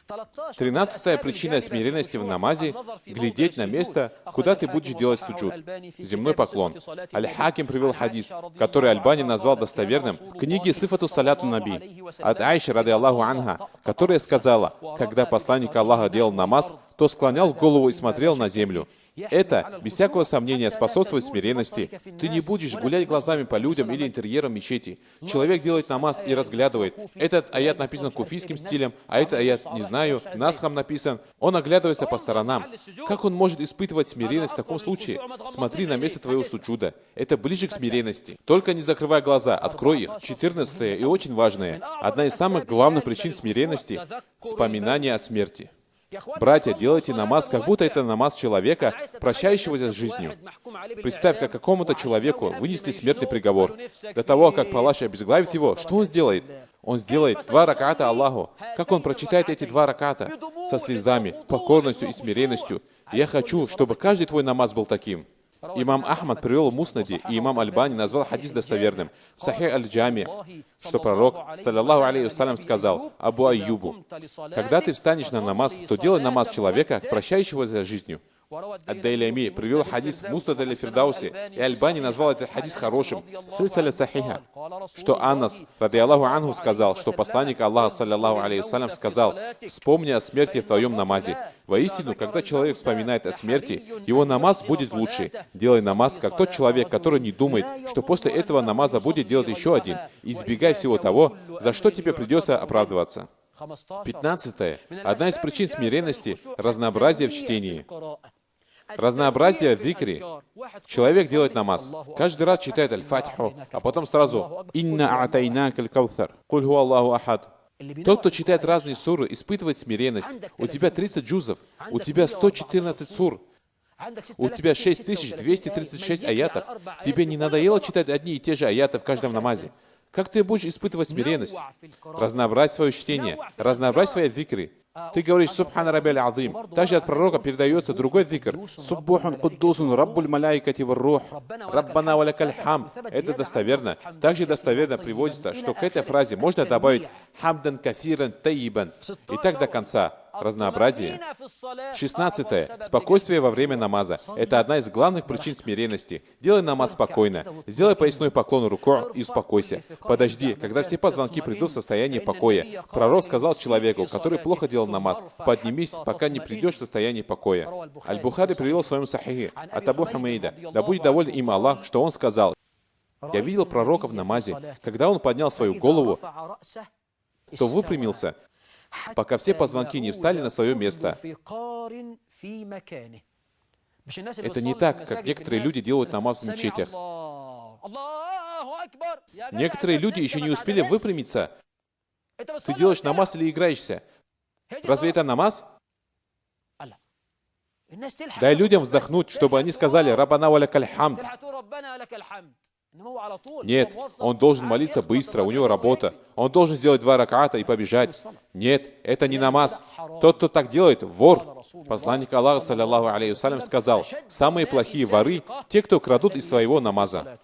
13-я причина смиренности в намазе — глядеть на место, куда ты будешь делать суджуд, земной поклон. Аль-Хаким привел хадис, который Альбани назвал достоверным, в книге «Сифату саляту наби» от Айши, ради Аллаху анха, которая сказала, когда посланник Аллаха делал намаз, то склонял голову и смотрел на землю. Это, без всякого сомнения, способствует смиренности. Ты не будешь гулять глазами по людям или интерьерам мечети. Человек делает намаз и разглядывает. Этот аят написан куфийским стилем, а этот аят, не знаю, насхом написан. Он оглядывается по сторонам. Как он может испытывать смиренность в таком случае? Смотри на место твоего суджуда. Это ближе к смиренности. Только не закрывай глаза, открой их. 14-е и очень важное. Одна из самых главных причин смиренности — вспоминание о смерти. Братья, делайте намаз, как будто это намаз человека, прощающегося с жизнью. Представь, как какому-то человеку вынесли смертный приговор. До того, как Аллах обезглавит его, что он сделает? Он сделает 2 раката Аллаху. Как он прочитает эти 2 раката? Со слезами, покорностью и смиренностью. Я хочу, чтобы каждый твой намаз был таким. Имам Ахмад привел в Муснаде, и имам Альбани назвал хадис достоверным. В Сахих Аль-Джами, что пророк, саллаллаху алейхи вассалям, сказал Абу Айюбу, когда ты встанешь на намаз, то делай намаз человека, прощающегося жизнью. Ад-Дайлями привел хадис в Муснад аль-Фирдауси, и Альбани назвал этот хадис хорошим, сильсаля сахиха, что Анас, ради Аллаху анху, сказал, что посланник Аллаха, саллаллаху алейхи вассалям, сказал, вспомни о смерти в твоем намазе. Воистину, когда человек вспоминает о смерти, его намаз будет лучше. Делай намаз, как тот человек, который не думает, что после этого намаза будет делать еще один. Избегай всего того, за что тебе придется оправдываться. 15. Одна из причин смиренности – разнообразие в чтении. Разнообразие в зикре. Человек делает намаз. Каждый раз читает аль-фатиху, а потом сразу «Инна а'тайнака аль-каутар, куль хуа Аллаху ахад». Тот, кто читает разные суры, испытывает смиренность. У тебя 30 джузов, у тебя 114 сур, у тебя 6236 аятов. Тебе не надоело читать одни и те же аяты в каждом намазе? Как ты будешь испытывать смиренность? Разнообразь свое чтение, разнообразь свои зикры. Ты говоришь «Субхана раббил азим». Также от пророка передается другой зикр. «Суббухан куддусун раббуль маляйкати варрух, раббана валякаль хамд». Это достоверно. Также достоверно приводится, что к этой фразе можно добавить «хамдан кафиран таибан». И так до конца. Разнообразие. 16. Спокойствие во время намаза. Это одна из главных причин смиренности. Делай намаз спокойно. Сделай поясной поклон руку и успокойся. Подожди, когда все позвонки придут в состояние покоя. Пророк сказал человеку, который плохо делал намаз: поднимись, пока не придешь в состояние покоя. Аль-Бухари привел в своем сахихе от Абу Хумейда, да будет доволен им Аллах, что он сказал: я видел пророка в намазе, когда он поднял свою голову, то выпрямился, пока все позвонки не встали на свое место. Это не так, как некоторые люди делают намаз в мечетях. Некоторые люди еще не успели выпрямиться. Ты делаешь намаз или играешься? Разве это намаз? Дай людям вздохнуть, чтобы они сказали «Раббана валякаль хамд». Нет, он должен молиться быстро, у него работа. Он должен сделать 2 раката и побежать. Нет, это не намаз. Тот, кто так делает, вор. Посланник Аллаха, саллаллаху алейхи вассалям, сказал: самые плохие воры – те, кто крадут из своего намаза.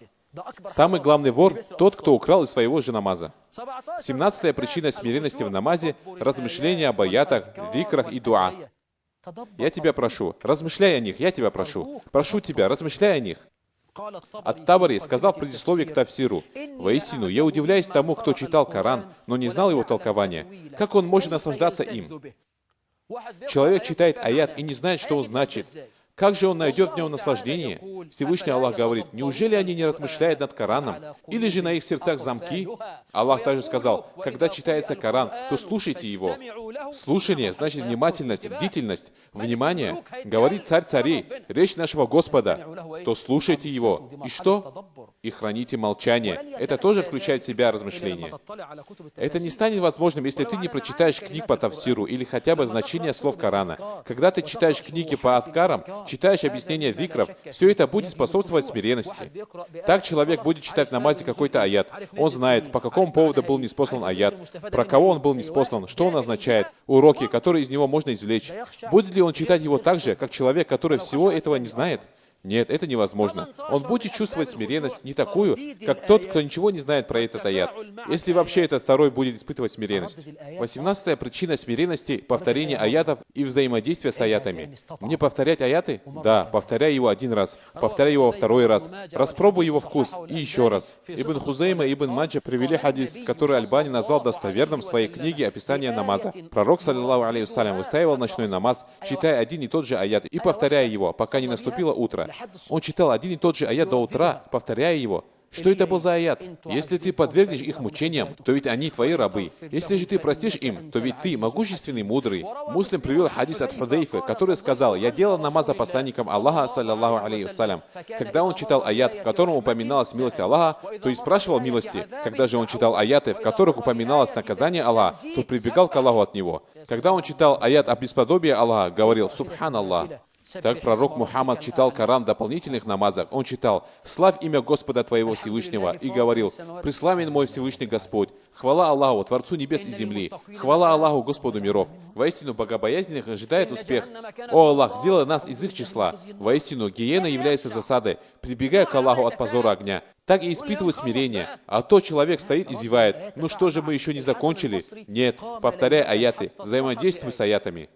Самый главный вор – тот, кто украл из своего же намаза. 17-я причина смиренности в намазе – размышления об аятах, зикрах и дуа. Я тебя прошу, размышляй о них, я тебя прошу. Прошу тебя, размышляй о них. Ат-Табари сказал в предисловии к Тафсиру: «Воистину, я удивляюсь тому, кто читал Коран, но не знал его толкования. Как он может наслаждаться им? Человек читает аят и не знает, что он значит. Как же он найдет в нем наслаждение?» Всевышний Аллах говорит: «Неужели они не размышляют над Кораном? Или же на их сердцах замки?» Аллах также сказал: «Когда читается Коран, то слушайте его». Слушание значит внимательность, бдительность, внимание. Говорит царь царей, речь нашего Господа, то слушайте его. И что? И храните молчание. Это тоже включает в себя размышления. Это не станет возможным, если ты не прочитаешь книг по тафсиру или хотя бы значение слов Корана. Когда ты читаешь книги по адкарам, читаешь объяснения зикров, все это будет способствовать смиренности. Так человек будет читать в намазе какой-то аят. Он знает, по какому поводу был ниспослан аят, про кого он был ниспослан, что он означает, уроки, которые из него можно извлечь. Будет ли он читать его так же, как человек, который всего этого не знает? Нет, это невозможно. Он будет чувствовать смиренность не такую, как тот, кто ничего не знает про этот аят. Если вообще этот второй будет испытывать смиренность. 18-я причина смиренности – повторение аятов и взаимодействие с аятами. Мне повторять аяты? Да, повторяй его 1 раз, повторяй его 2-й раз, распробуй его вкус и еще раз. Ибн Хузейма и Ибн Маджа привели хадис, который Альбани назвал достоверным в своей книге «Описание намаза». Пророк, саллаллаху алейхи вассалям, выстаивал ночной намаз, читая один и тот же аят и повторяя его, пока не наступило утро. Он читал один и тот же аят до утра, повторяя его. Что это был за аят? Если ты подвергнешь их мучениям, то ведь они твои рабы. Если же ты простишь им, то ведь ты могущественный, мудрый. Муслим привел хадис от Худейфы, который сказал: «Я делал намаз за посланником Аллаха, саллаллаху алейхи вассалям. Когда он читал аят, в котором упоминалась милость Аллаха, то и спрашивал милости. Когда же он читал аяты, в которых упоминалось наказание Аллаха, то прибегал к Аллаху от него. Когда он читал аят о бесподобии Аллаха, говорил: Субханаллах». Так пророк Мухаммад читал Коран в дополнительных намазах. Он читал: «Славь имя Господа твоего Всевышнего», и говорил: «Преславен мой Всевышний Господь! Хвала Аллаху, Творцу небес и земли! Хвала Аллаху, Господу миров! Воистину, богобоязненных ожидает успех! О Аллах, сделай нас из их числа! Воистину, гиена является засадой, прибегая к Аллаху от позора огня. Так и испытывай смирение. А то человек стоит и зевает: ну что же, мы еще не закончили? Нет, повторяй аяты, взаимодействуй с аятами».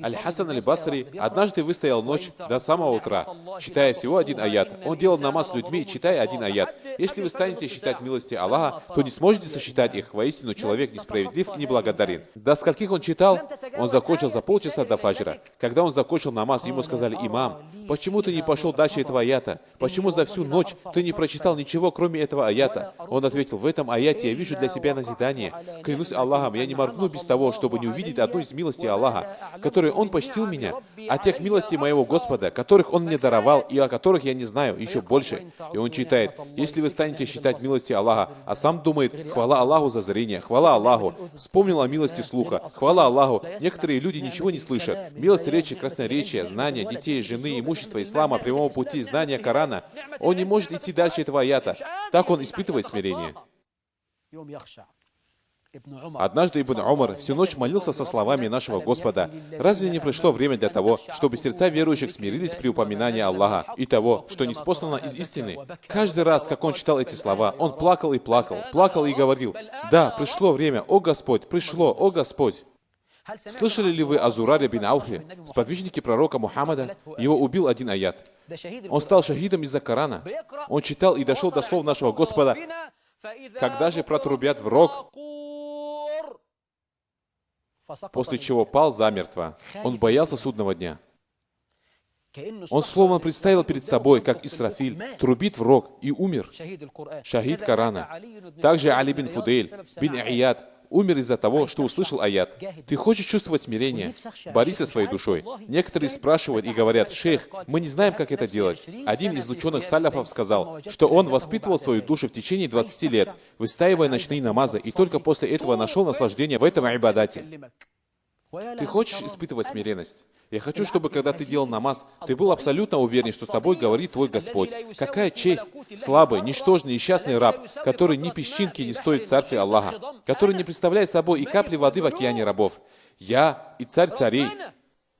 Аль-Хасан аль-Басри однажды выстоял ночь до самого утра, читая всего один аят. Он делал намаз с людьми, читая один аят. Если вы станете считать милости Аллаха, то не сможете сосчитать их. Воистину, человек несправедлив и неблагодарен. До скольких он читал? Он закончил за полчаса до фаджра. Когда он закончил намаз, ему сказали: имам, почему ты не пошел дальше этого аята? Почему за всю ночь ты не прочитал ничего, кроме этого аята? Он ответил: в этом аяте я вижу для себя назидание. Клянусь Аллахом, я не моргну без того, чтобы не увидеть одну из милостей Аллаха, которые Он почтил меня, а тех милостей моего Господа, которых Он мне даровал и о которых я не знаю, еще больше. И он читает: если вы станете считать милости Аллаха, а сам думает: хвала Аллаху за зрение, хвала Аллаху, вспомнил о милости слуха, хвала Аллаху. Некоторые люди ничего не слышат. Милость речи, красноречия, знания, детей, жены, имущества, ислама, прямого пути, знания Корана. Он не может идти дальше этого аята. Так он испытывает смирение. Однажды Ибн Умар всю ночь молился со словами нашего Господа: разве не пришло время для того, чтобы сердца верующих смирились при упоминании Аллаха и того, что ниспослано из истины? Каждый раз, как он читал эти слова, он плакал и плакал, плакал и говорил: да, пришло время, о Господь, пришло, о Господь. Слышали ли вы о Зураре бин Ауфе, сподвижнике пророка Мухаммада? Его убил один аят. Он стал шахидом из-за Корана. Он читал и дошел до слов нашего Господа: когда же протрубят в рог, после чего пал замертво. Он боялся судного дня. Он словно представил перед собой, как Исрафиль трубит в рог и умер. Шахид Корана. Также Али бин Фудель бин Ияд умер из-за того, что услышал аят. Ты хочешь чувствовать смирение? Борись со своей душой. Некоторые спрашивают и говорят: шейх, мы не знаем, как это делать. Один из ученых саляфов сказал, что он воспитывал свою душу в течение 20 лет, выстаивая ночные намазы, и только после этого нашел наслаждение в этом айбадате. Ты хочешь испытывать смиренность? Я хочу, чтобы, когда ты делал намаз, ты был абсолютно уверен, что с тобой говорит твой Господь. Какая честь! Слабый, ничтожный, несчастный раб, который ни песчинки не стоит в царстве Аллаха, который не представляет собой и капли воды в океане рабов. Я и царь царей.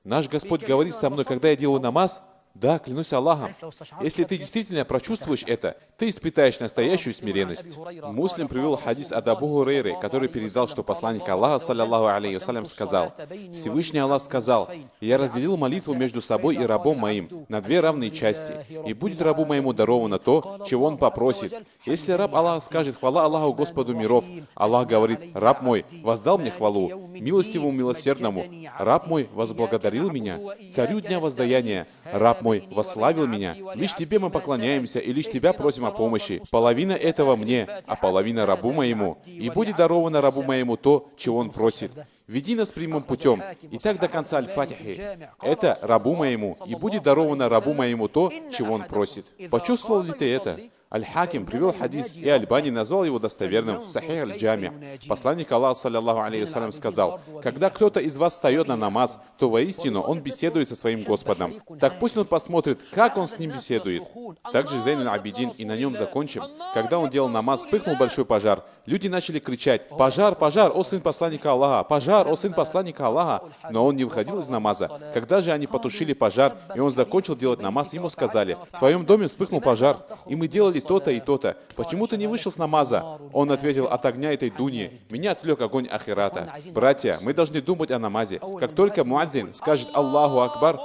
Наш Господь говорит со мной, когда я делаю намаз: да, клянусь Аллахом. Если ты действительно прочувствуешь это, ты испытаешь настоящую смиренность. Муслим привел хадис от Абу Хурейры, который передал, что посланник Аллаха, саллаллаху алейхи вассалям, сказал: Всевышний Аллах сказал: я разделил молитву между собой и рабом моим на две равные части, и будет рабу моему даровано то, чего он попросит. Если раб Аллаха скажет: хвала Аллаху Господу миров, Аллах говорит: раб мой воздал мне хвалу, милостивому милосердному, раб мой возблагодарил меня, царю дня воздаяния, раб мой восславил меня. Лишь тебе мы поклоняемся и лишь тебя просим о помощи. Половина этого мне, а половина рабу моему. И будет даровано рабу моему то, чего он просит. Веди нас прямым путем. И так до конца Аль-Фатихи. Это рабу моему, и будет даровано рабу моему то, чего он просит. Почувствовал ли ты это? Аль-Хаким привел хадис, и Аль-Бани назвал его достоверным, Сахих Аль-Джами. Посланник Аллаха, саллаллаху алейхи вассалям, сказал: когда кто-то из вас встает на намаз, то воистину он беседует со своим Господом. Так пусть он посмотрит, как он с ним беседует. Также Зейнуль Абидин, и на нем закончим. Когда он делал намаз, вспыхнул большой пожар. Люди начали кричать: пожар, пожар, о сын посланника Аллаха, пожар, о сын посланника Аллаха. Но он не выходил из намаза. Когда же они потушили пожар, и он закончил делать намаз, ему сказали: в твоем доме вспыхнул пожар, и мы делали то-то и то-то. Почему ты не вышел с намаза? Он ответил: от огня этой дуни меня отвлек огонь ахирата. Братья, мы должны думать о намазе. Как только муаддин скажет Аллаху Акбар,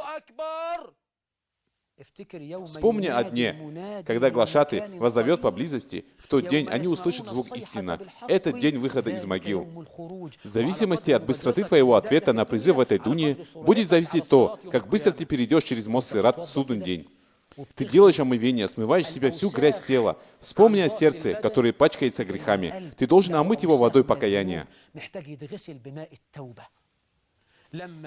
вспомни о дне, когда глашатый воззовет поблизости, в тот день они услышат звук истины. Это день выхода из могил. В зависимости от быстроты твоего ответа на призыв в этой дуне будет зависеть то, как быстро ты перейдешь через мост Сират в судный день. Ты делаешь омывение, смываешь с себя всю грязь тела. Вспомни о сердце, которое пачкается грехами. Ты должен омыть его водой покаяния.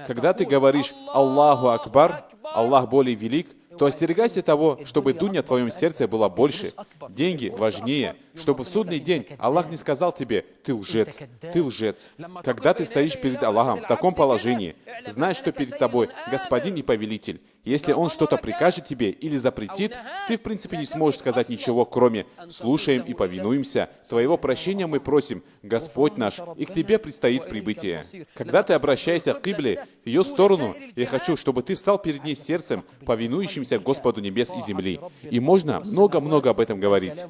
Когда ты говоришь «Аллаху Акбар», «Аллах более велик», то остерегайся того, чтобы дуня в твоем сердце была больше. Деньги важнее, чтобы в судный день Аллах не сказал тебе: ты лжец, ты лжец. Когда ты стоишь перед Аллахом в таком положении, знай, что перед тобой Господин и Повелитель. Если Он что-то прикажет тебе или запретит, ты в принципе не сможешь сказать ничего, кроме «слушаем и повинуемся». Твоего прощения мы просим, Господь наш, и к Тебе предстоит прибытие. Когда ты обращаешься к Кибле, в ее сторону, я хочу, чтобы ты встал перед ней сердцем, повинующимся Господу небес и земли. И можно много-много об этом говорить.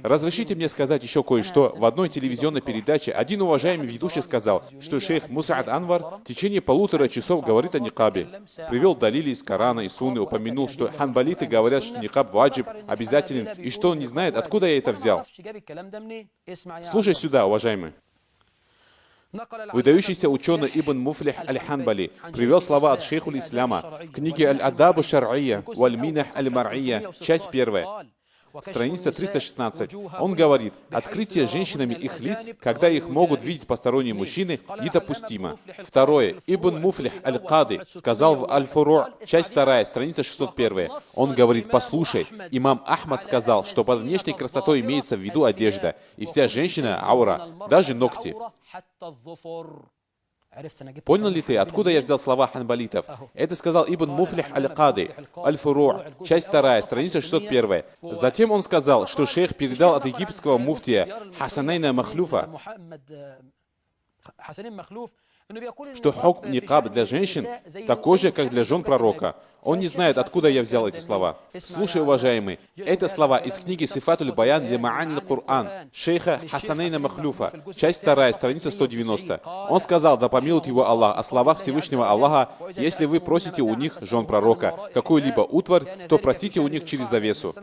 Разрешите мне сказать еще кое-что. В одной телевизионной передаче один уважаемый ведущий сказал, что шейх Мусаад Анвар в течение 1,5 часов говорит о никабе. Привел далили из Корана и Сунны, упомянул, что ханбалиты говорят, что никаб ваджиб, обязателен, и что он не знает, откуда я это взял. Слушай сюда, уважаемый. Выдающийся ученый Ибн Муфлих аль-Ханбали привел слова от шейху ислама в книге «Аль-Адабу шар'ия валь-Минах аль-Мар'ия», часть 1, страница 316. Он говорит, открытие женщинами их лиц, когда их могут видеть посторонние мужчины, недопустимо. Второе. Ибн Муфлих аль-Кады сказал в Аль-Фуру', часть 2, страница 601. Он говорит, послушай, имам Ахмад сказал, что под внешней красотой имеется в виду одежда, и вся женщина аура, даже ногти. Понял ли ты, откуда я взял слова ханбалитов? Это сказал Ибн Муфлих аль-Кады, Аль-Фуру', часть 2, страница 601. Затем он сказал, что шейх передал от египетского муфтия Хасанейна Махлюфа, что хукм никаб для женщин такой же, как для жен пророка. Он не знает, откуда я взял эти слова. Слушай, уважаемый, это слова из книги «Сифатуль Баян ли Ма'ани Кур'ан» шейха Хасанейна Махлюфа, часть 2, страница 190. Он сказал, да помилует его Аллах, о словах Всевышнего Аллаха, если вы просите у них, жен пророка, какую-либо утварь, то просите у них через завесу.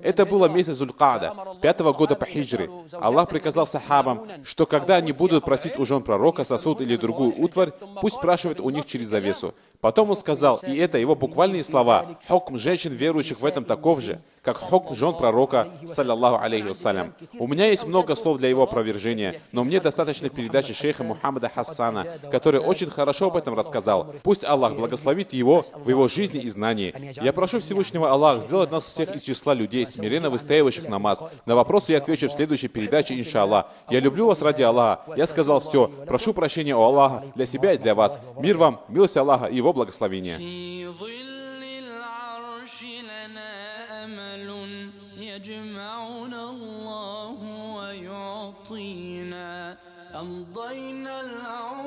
Это было месяц Зуль-Каада, 5-го года по хиджре. Аллах приказал сахабам, что когда они будут просить у жен пророка сосуд или другую утварь, пусть спрашивают у них через завесу. Потом он сказал, и это его буквальные слова, хукм женщин, верующих в этом таков же, как хукм жен пророка, саллаллаху алейхи вассалям. У меня есть много слов для его опровержения, но мне достаточно передачи шейха Мухаммада Хассана, который очень хорошо об этом рассказал. Пусть Аллах благословит его в его жизни и знании. Я прошу Всевышнего Аллаха сделать нас всех из числа людей, смиренно выстаивающих намаз. На вопросы я отвечу в следующей передаче, иншаллах. Я люблю вас ради Аллаха. Я сказал все. Прошу прощения у Аллаха для себя и для вас. Мир вам, милость Аллаха и его благословение. يجمعنا الله ويعطينا أمضينا العمر